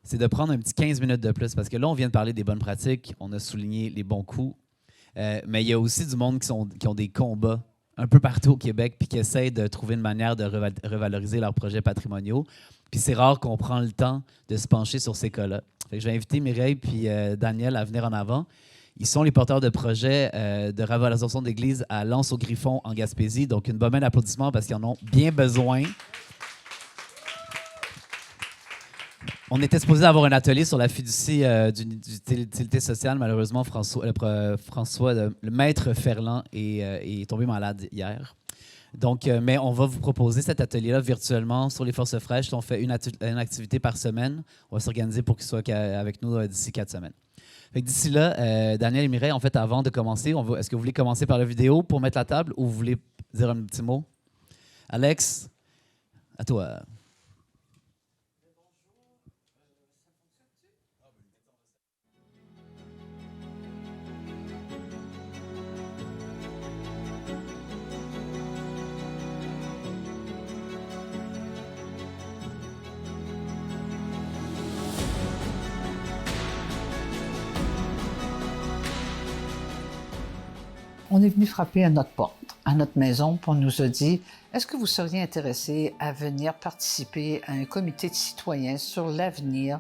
c'est de prendre un petit 15 minutes de plus. Parce que là, on vient de parler des bonnes pratiques. On a souligné les bons coups. Mais il y a aussi du monde qui ont des combats un peu partout au Québec puis qui essayent de trouver une manière de revaloriser leurs projets patrimoniaux. Puis c'est rare qu'on prend le temps de se pencher sur ces cas-là. Fait que je vais inviter Mireille puis Daniel à venir en avant. Ils sont les porteurs de projets de revalorisation d'église à L'Anse-au-Griffon en Gaspésie. Donc, une bonne main d'applaudissements parce qu'ils en ont bien besoin. On était supposé avoir un atelier sur la fiducie d'utilité sociale. Malheureusement, François, le maître Ferland, est tombé malade hier. Donc, mais on va vous proposer cet atelier-là virtuellement sur les Forces fraîches. On fait une activité par semaine. On va s'organiser pour qu'il soit avec nous d'ici 4 semaines. D'ici là, Daniel et Mireille, en fait, avant de commencer, est-ce que vous voulez commencer par la vidéo pour mettre la table ou vous voulez dire un petit mot? Alex, à toi. On est venu frapper à notre porte, à notre maison, pour nous a dit « Est-ce que vous seriez intéressé à venir participer à un comité de citoyens sur l'avenir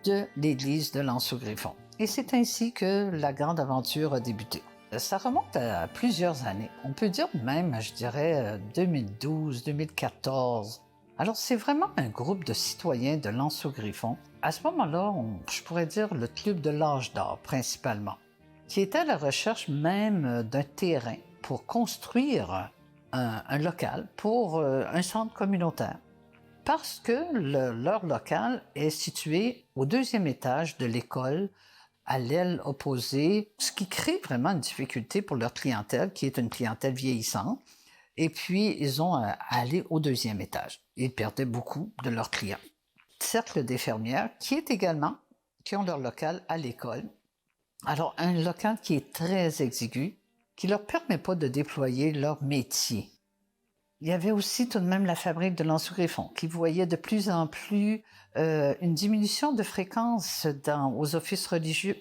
de l'église de L'Anse-au-Griffon? » Et c'est ainsi que la grande aventure a débuté. Ça remonte à plusieurs années. On peut dire même, je dirais, 2012, 2014. Alors, c'est vraiment un groupe de citoyens de L'Anse-au-Griffon. À ce moment-là, je pourrais dire le club de l'âge d'or, principalement, qui était à la recherche même d'un terrain pour construire un local pour un centre communautaire. Parce que leur local est situé au 2e étage de l'école, à l'aile opposée, ce qui crée vraiment une difficulté pour leur clientèle, qui est une clientèle vieillissante. Et puis, ils ont à aller au 2e étage. Ils perdaient beaucoup de leurs clients. Cercle des fermières, qui ont leur local à l'école. Alors, un local qui est très exigu, qui ne leur permet pas de déployer leur métier. Il y avait aussi tout de même la fabrique de L'Anse-au-Griffon, qui voyait de plus en plus une diminution de fréquence aux offices religieux.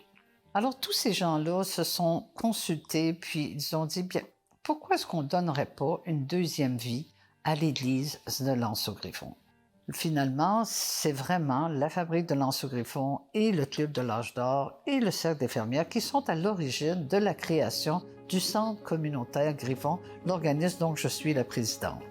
Alors, tous ces gens-là se sont consultés, puis ils ont dit, bien, pourquoi est-ce qu'on ne donnerait pas une 2e vie à l'église de L'Anse-au-Griffon? Finalement, c'est vraiment la fabrique de L'Anse-au-Griffon et le club de l'âge d'or et le cercle des fermières qui sont à l'origine de la création du centre communautaire Griffon, l'organisme dont je suis la présidente.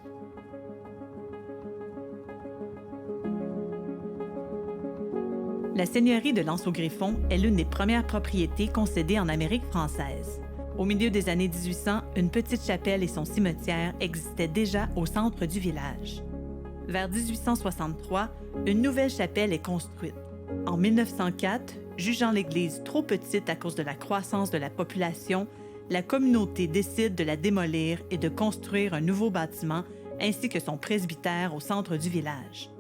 La seigneurie de L'Anse-au-Griffon est l'une des premières propriétés concédées en Amérique française. Au milieu des années 1800, une petite chapelle et son cimetière existaient déjà au centre du village. Vers 1863, une nouvelle chapelle est construite. En 1904, jugeant l'église trop petite à cause de la croissance de la population, la communauté décide de la démolir et de construire un nouveau bâtiment ainsi que son presbytère au centre du village.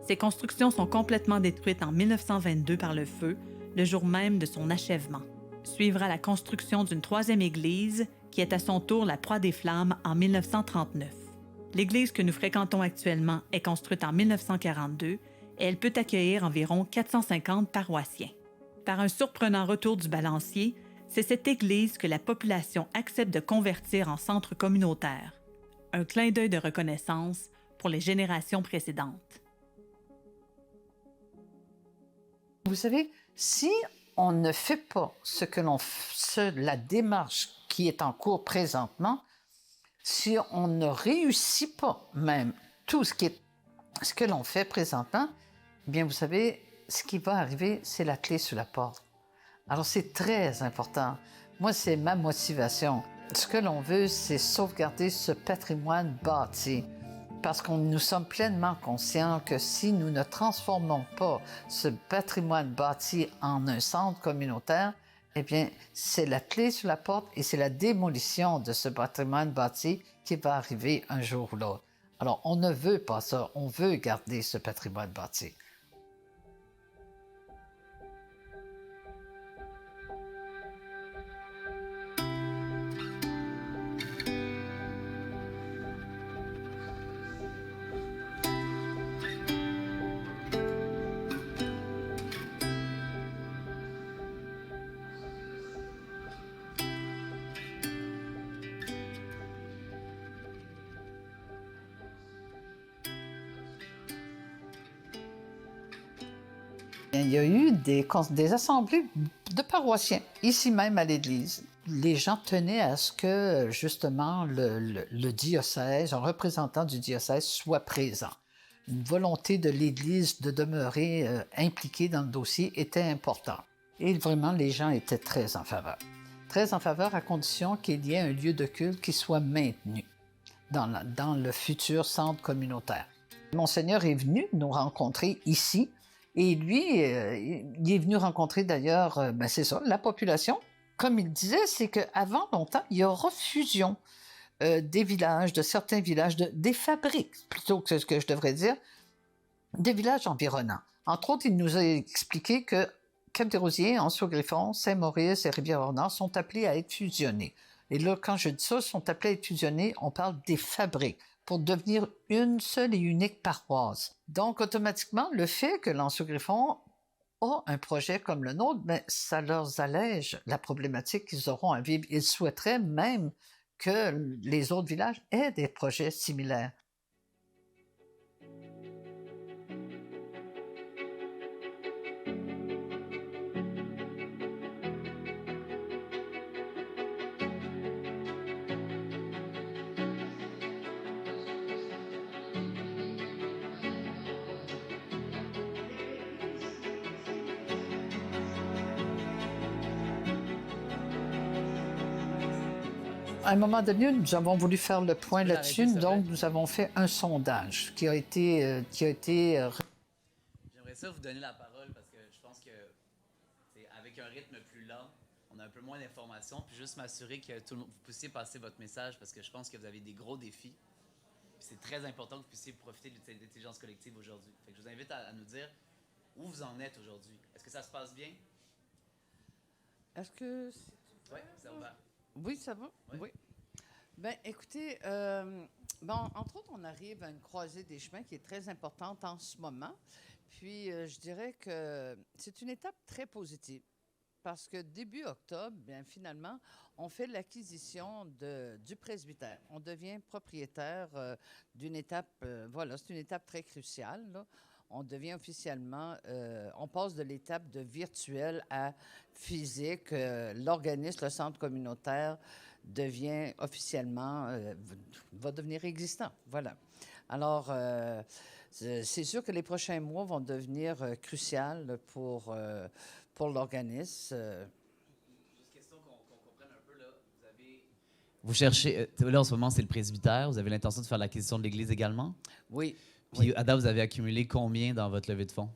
Ces constructions sont complètement détruites en 1922 par le feu, le jour même de son achèvement. Suivra la construction d'une 3e église, qui est à son tour la proie des flammes en 1939. L'église que nous fréquentons actuellement est construite en 1942 et elle peut accueillir environ 450 paroissiens. Par un surprenant retour du balancier, c'est cette église que la population accepte de convertir en centre communautaire. Un clin d'œil de reconnaissance pour les générations précédentes. Vous savez, si on ne fait pas la démarche qui est en cours présentement, si on ne réussit pas même tout ce que l'on fait présentement, eh bien, vous savez, ce qui va arriver, c'est la clé sur la porte. Alors, c'est très important. Moi, c'est ma motivation. Ce que l'on veut, c'est sauvegarder ce patrimoine bâti. Parce que nous sommes pleinement conscients que si nous ne transformons pas ce patrimoine bâti en un centre communautaire, eh bien, c'est la clé sur la porte et c'est la démolition de ce patrimoine bâti qui va arriver un jour ou l'autre. Alors, on ne veut pas ça, on veut garder ce patrimoine bâti. Il y a eu des assemblées de paroissiens, ici même à l'Église. Les gens tenaient à ce que, justement, le diocèse, un représentant du diocèse soit présent. Une volonté de l'Église de demeurer impliquée dans le dossier était importante. Et vraiment, les gens étaient très en faveur. Très en faveur à condition qu'il y ait un lieu de culte qui soit maintenu dans le futur centre communautaire. Monseigneur est venu nous rencontrer ici. Et lui, il est venu rencontrer d'ailleurs, c'est ça, la population. Comme il disait, c'est qu'avant longtemps, il y aura fusion des villages, de certains villages, des fabriques, plutôt que ce que je devrais dire, des villages environnants. Entre autres, il nous a expliqué que Cap-des-Rosiers, Anse-au-Griffon, Saint-Maurice et Rivière-au-Nord sont appelés à être fusionnés. Et là, quand je dis ça, sont appelés à être fusionnés, on parle des fabriques, pour devenir une seule et unique paroisse. Donc, automatiquement, le fait que l'Anse-au-Griffon a un projet comme le nôtre, bien, ça leur allège la problématique qu'ils auront à vivre. Ils souhaiteraient même que les autres villages aient des projets similaires. À un moment donné, nous avons voulu faire le point là-dessus, donc nous avons fait un sondage qui a été J'aimerais ça vous donner la parole parce que je pense que avec un rythme plus lent, on a un peu moins d'informations, puis juste m'assurer que vous puissiez passer votre message parce que je pense que vous avez des gros défis. Puis c'est très important que vous puissiez profiter de l'intelligence collective aujourd'hui. Fait que je vous invite à nous dire où vous en êtes aujourd'hui. Est-ce que ça se passe bien? Est-ce que... Oui, ça va. Oui, ça va? Oui. Bien, écoutez, entre autres, on arrive à une croisée des chemins qui est très importante en ce moment. Puis, je dirais que c'est une étape très positive parce que début octobre, bien, finalement, on fait l'acquisition du presbytère. On devient propriétaire d'une étape, voilà, c'est une étape très cruciale, là. On devient officiellement, on passe de l'étape de virtuel à physique. L'organisme, le centre communautaire, devient officiellement, va devenir existant. Voilà. Alors, c'est sûr que les prochains mois vont devenir cruciaux pour l'organisme. Juste question qu'on comprenne un peu, là. Vous cherchez, là en ce moment c'est le presbytère, vous avez l'intention de faire l'acquisition de l'église également? Oui. Puis, oui. Ada, vous avez accumulé combien dans votre levée de fonds?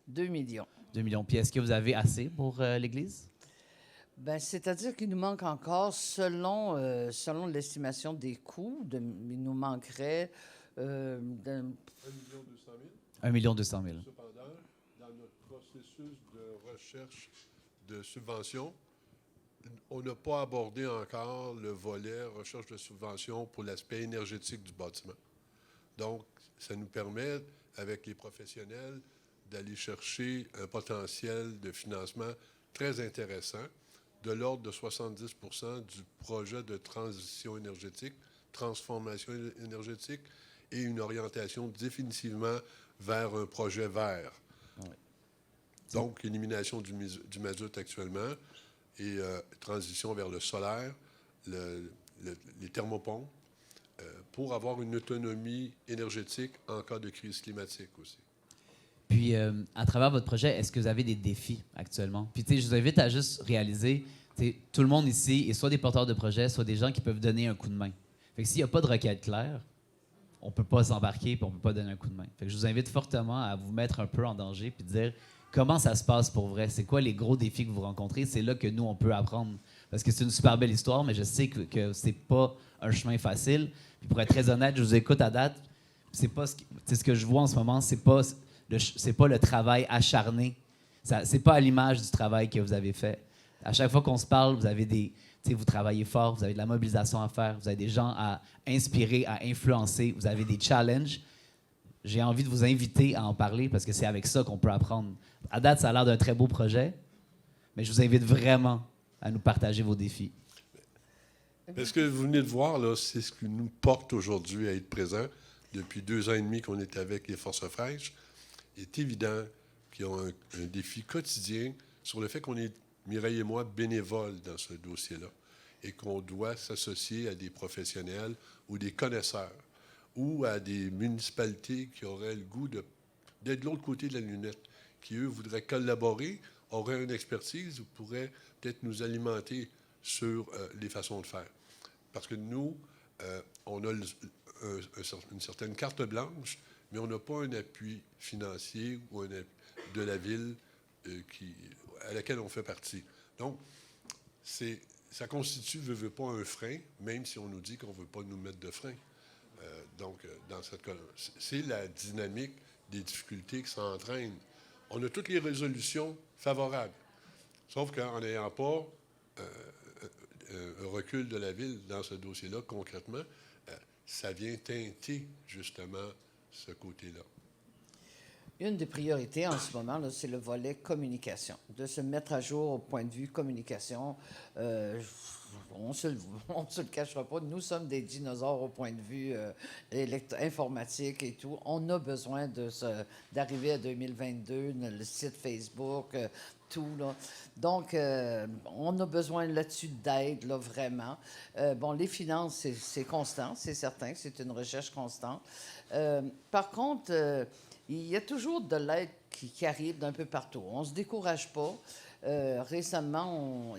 2 millions. 2 millions. Puis, est-ce que vous avez assez pour l'Église? Bien, c'est-à-dire qu'il nous manque encore, selon l'estimation des coûts, il nous manquerait... 1 200 000. 1 200 000. Cependant, dans notre processus de recherche de subventions, on n'a pas abordé encore le volet recherche de subventions pour l'aspect énergétique du bâtiment. Donc, ça nous permet, avec les professionnels, d'aller chercher un potentiel de financement très intéressant, de l'ordre de 70 du projet de transition énergétique, transformation énergétique et une orientation définitivement vers un projet vert. Ouais. Donc, élimination du mazout actuellement et transition vers le solaire, les thermopompes, pour avoir une autonomie énergétique en cas de crise climatique aussi. Puis, à travers votre projet, est-ce que vous avez des défis actuellement? Puis, tu sais, je vous invite à juste réaliser, tu sais, tout le monde ici est soit des porteurs de projets, soit des gens qui peuvent donner un coup de main. Fait que s'il n'y a pas de requête claire, on ne peut pas s'embarquer puis on ne peut pas donner un coup de main. Fait que je vous invite fortement à vous mettre un peu en danger puis dire comment ça se passe pour vrai. C'est quoi les gros défis que vous rencontrez? C'est là que nous, on peut apprendre. Parce que c'est une super belle histoire, mais je sais que c'est pas un chemin facile. Puis pour être très honnête, je vous écoute à date. C'est pas ce que je vois en ce moment, c'est pas le travail acharné. C'est pas à l'image du travail que vous avez fait. À chaque fois qu'on se parle, vous avez vous travaillez fort, vous avez de la mobilisation à faire, vous avez des gens à inspirer, à influencer, vous avez des challenges. J'ai envie de vous inviter à en parler parce que c'est avec ça qu'on peut apprendre. À date, ça a l'air d'un très beau projet, mais je vous invite vraiment à nous partager vos défis. Mais ce que vous venez de voir, là, c'est ce qui nous porte aujourd'hui à être présents. Depuis 2 ans et demi qu'on est avec les Forces fraîches, il est évident qu'ils ont un défi quotidien sur le fait qu'on est, Mireille et moi, bénévoles dans ce dossier-là et qu'on doit s'associer à des professionnels ou des connaisseurs ou à des municipalités qui auraient le goût d'être de l'autre côté de la lunette, qui, eux, voudraient collaborer, auraient une expertise ou pourraient peut-être nous alimenter sur les façons de faire. Parce que nous, on a une certaine carte blanche, mais on n'a pas un appui financier ou un appui de la ville à laquelle on fait partie. Donc, ça constitue, veut pas, un frein, même si on nous dit qu'on ne veut pas nous mettre de frein. Donc, dans cette colonne, c'est la dynamique des difficultés qui s'entraînent. On a toutes les résolutions favorables, sauf qu'en n'ayant pas un recul de la ville dans ce dossier-là, concrètement, ça vient teinter, justement, ce côté-là. Une des priorités en ce moment, là, c'est le volet communication, de se mettre à jour au point de vue communication. On ne se le cachera pas, nous sommes des dinosaures au point de vue informatique et tout. On a besoin d'arriver à 2022, le site Facebook, tout. Là. Donc, on a besoin là-dessus d'aide, là, vraiment. Les finances, c'est constant, c'est certain, c'est une recherche constante. Par contre, il y a toujours de l'aide qui arrive d'un peu partout. On ne se décourage pas. Récemment,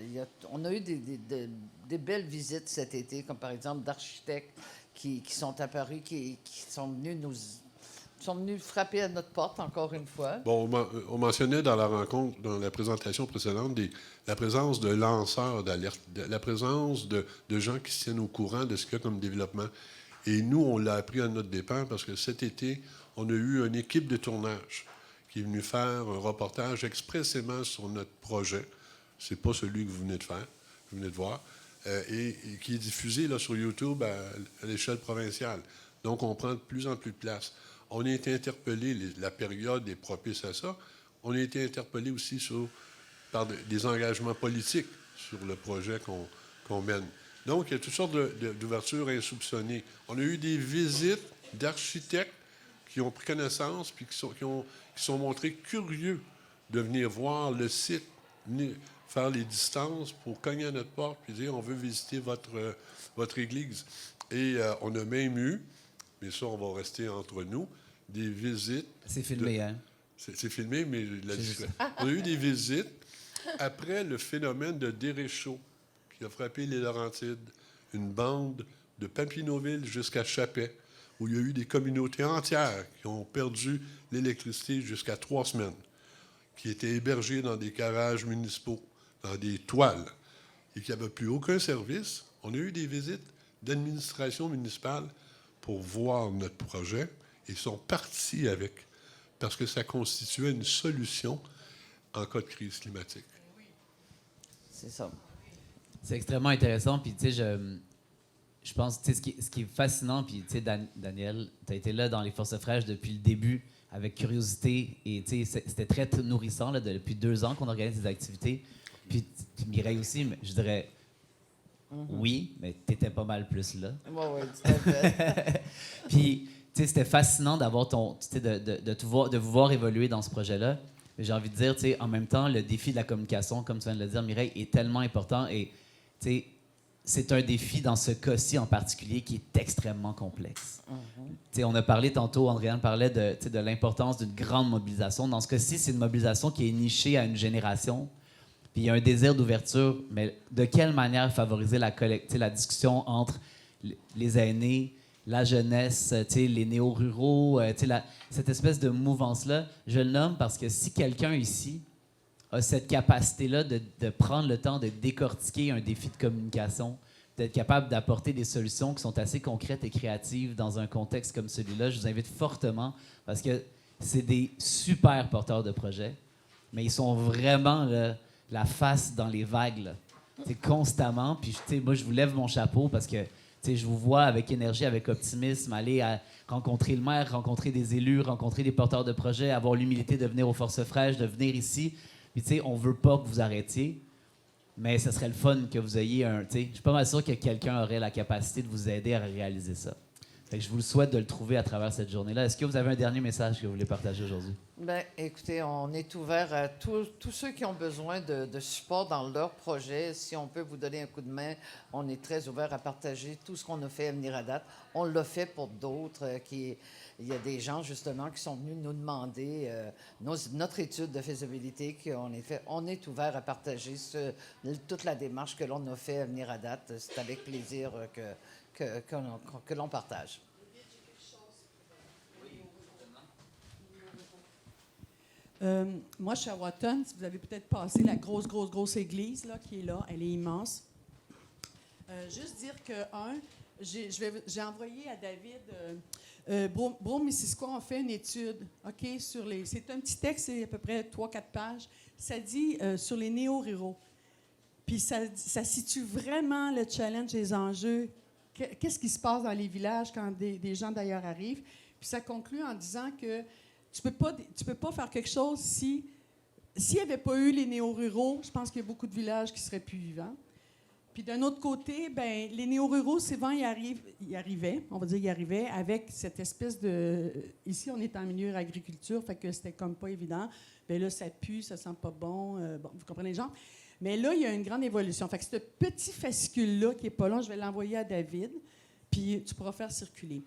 on a eu des belles visites cet été, comme par exemple d'architectes qui sont apparus, qui sont venus frapper à notre porte, encore une fois. Bon, on mentionnait dans la rencontre, dans la présentation précédente, la présence de lanceurs d'alerte, la présence de gens qui se tiennent au courant de ce qu'il y a comme développement. Et nous, on l'a appris à notre dépens parce que cet été, on a eu une équipe de tournage qui est venue faire un reportage expressément sur notre projet. C'est pas celui que vous venez de voir, et qui est diffusé là, sur YouTube à l'échelle provinciale. Donc, on prend de plus en plus de place. On a été interpellé, la période est propice à ça, on a été interpellé aussi par des engagements politiques sur le projet qu'on mène. Donc, il y a toutes sortes d'ouvertures insoupçonnées. On a eu des visites d'architectes qui ont pris connaissance puis qui sont montrés curieux de venir voir le site, venir faire les distances pour cogner à notre porte puis dire « on veut visiter votre église ». Et on a même eu, mais ça, on va rester entre nous, des visites... C'est filmé, hein? C'est filmé, mais on a eu des visites après le phénomène de déréchaud qui a frappé les Laurentides, une bande de Papineauville jusqu'à Chapet, où il y a eu des communautés entières qui ont perdu l'électricité jusqu'à 3 semaines, qui étaient hébergées dans des garages municipaux, dans des toiles, et qui n'avaient plus aucun service. On a eu des visites d'administration municipale pour voir notre projet, et ils sont partis avec, parce que ça constituait une solution en cas de crise climatique. C'est ça. C'est extrêmement intéressant. Puis, tu sais, je pense, tu sais, ce qui est fascinant, puis, tu sais, Daniel, tu as été là dans les Forces fraîches depuis le début. avec curiosité. Et c'était très nourrissant là, depuis 2 ans qu'on organise des activités. Puis Mireille aussi, mais je dirais oui, mais t'étais pas mal plus là. Oui, tout à fait. Puis, c'était fascinant d'avoir de vous voir évoluer dans ce projet-là. J'ai envie de dire, en même temps, le défi de la communication, comme tu viens de le dire, Mireille, est tellement important. Et, c'est un défi dans ce cas-ci en particulier qui est extrêmement complexe. On a parlé tantôt, Andréane parlait de l'importance d'une grande mobilisation. Dans ce cas-ci, c'est une mobilisation qui est nichée à une génération. Puis il y a un désir d'ouverture, mais de quelle manière favoriser la discussion entre les aînés, la jeunesse, les néo-ruraux, cette espèce de mouvance-là? Je le nomme parce que si quelqu'un ici a cette capacité-là de prendre le temps de décortiquer un défi de communication, d'être capable d'apporter des solutions qui sont assez concrètes et créatives dans un contexte comme celui-là, je vous invite fortement parce que c'est des super porteurs de projets, mais ils sont vraiment la face dans les vagues, là. Constamment. Puis, moi, je vous lève mon chapeau parce que je vous vois avec énergie, avec optimisme, aller à rencontrer le maire, rencontrer des élus, rencontrer des porteurs de projets, avoir l'humilité de venir aux Forces fraîches, de venir ici. Puis, on veut pas que vous arrêtiez, mais ce serait le fun que vous ayez je suis pas mal sûr que quelqu'un aurait la capacité de vous aider à réaliser ça. Fait que je vous le souhaite de le trouver à travers cette journée-là. Est-ce que vous avez un dernier message que vous voulez partager aujourd'hui? Bien, écoutez, on est ouvert à tous ceux qui ont besoin de support dans leur projet. Si on peut vous donner un coup de main, on est très ouvert à partager tout ce qu'on a fait à venir à date. On l'a fait pour d'autres. Il y a des gens, justement, qui sont venus nous demander notre étude de faisabilité qu'on ait fait. On est ouvert à partager toute la démarche que l'on a fait à venir à date. C'est avec plaisir que l'on partage. Moi, je suis à Watton. Vous avez peut-être passé la grosse église là, qui est là. Elle est immense. Juste dire que, j'ai envoyé à David, Brome-Missisquoi, on fait une étude, OK, c'est un petit texte, c'est à peu près 3-4 pages. Ça dit sur les néo-ruraux. Puis ça situe vraiment le challenge, les enjeux. Qu'est-ce qui se passe dans les villages quand des gens d'ailleurs arrivent. Puis ça conclut en disant que tu peux pas faire quelque chose s'il n'y avait pas eu les néo-ruraux, je pense qu'il y a beaucoup de villages qui seraient plus vivants. Puis d'un autre côté, ben les néo-ruraux, souvent, ils arrivaient avec cette espèce de... Ici, on est en milieu agriculture, fait que c'était comme pas évident. Bien là, ça pue, ça sent pas bon. Vous comprenez les gens? Mais là, il y a une grande évolution. Fait que ce petit fascicule-là qui est pas long, je vais l'envoyer à David, puis tu pourras faire circuler.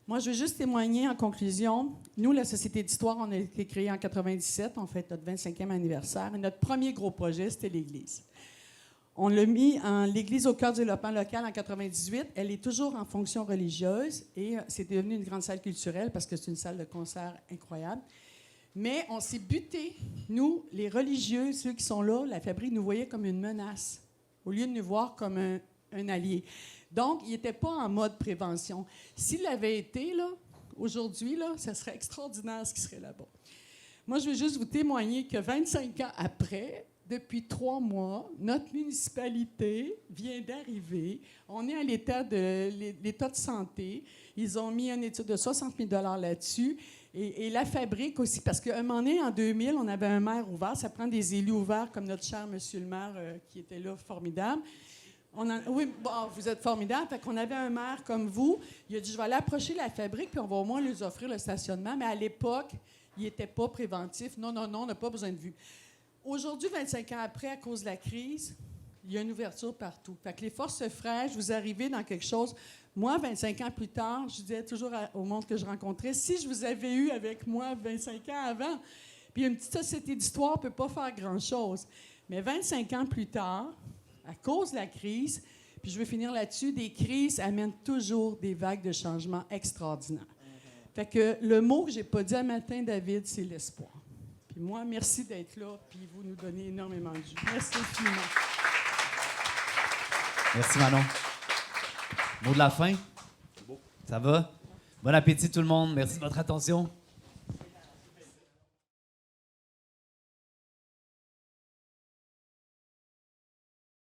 Moi, je veux juste témoigner en conclusion. Nous, la Société d'histoire, on a été créée en 97. On fête notre 25e anniversaire. Et notre premier gros projet, c'était l'Église. On l'a mis l'Église au cœur du développement local en 98. Elle est toujours en fonction religieuse et c'est devenu une grande salle culturelle parce que c'est une salle de concert incroyable. Mais on s'est buté, nous, les religieux, ceux qui sont là, la fabrique nous voyait comme une menace au lieu de nous voir comme un allié. Donc, il n'était pas en mode prévention. S'il l'avait été, là, aujourd'hui, là, ça serait extraordinaire ce qui serait là-bas. Moi, je veux juste vous témoigner que 25 ans après, depuis 3 mois, notre municipalité vient d'arriver. On est à l'état de santé. Ils ont mis une étude de 60 000 $ là-dessus. Et la fabrique aussi, parce qu'à un moment donné, en 2000, on avait un maire ouvert. Ça prend des élus ouverts, comme notre cher monsieur le maire qui était là, formidable. Oui, bon, vous êtes formidable. Fait qu'on avait un maire comme vous. Il a dit, je vais aller approcher la fabrique, puis on va au moins leur offrir le stationnement. Mais à l'époque, il n'était pas préventif. Non, on n'a pas besoin de vue. Aujourd'hui, 25 ans après, à cause de la crise, il y a une ouverture partout. Fait que les forces fraîches, vous arrivez dans quelque chose. Moi, 25 ans plus tard, je disais toujours au monde que je rencontrais, si je vous avais eu avec moi 25 ans avant, puis une petite société d'histoire ne peut pas faire grand-chose. Mais 25 ans plus tard, à cause de la crise, puis je veux finir là-dessus, des crises amènent toujours des vagues de changement extraordinaires. Fait que le mot que je n'ai pas dit un matin, David, c'est l'espoir. Puis moi, merci d'être là, puis vous nous donnez énormément de jus. Merci infiniment. Merci, Manon. Mot de la fin? Ça va? Bon appétit, tout le monde. Merci de votre attention.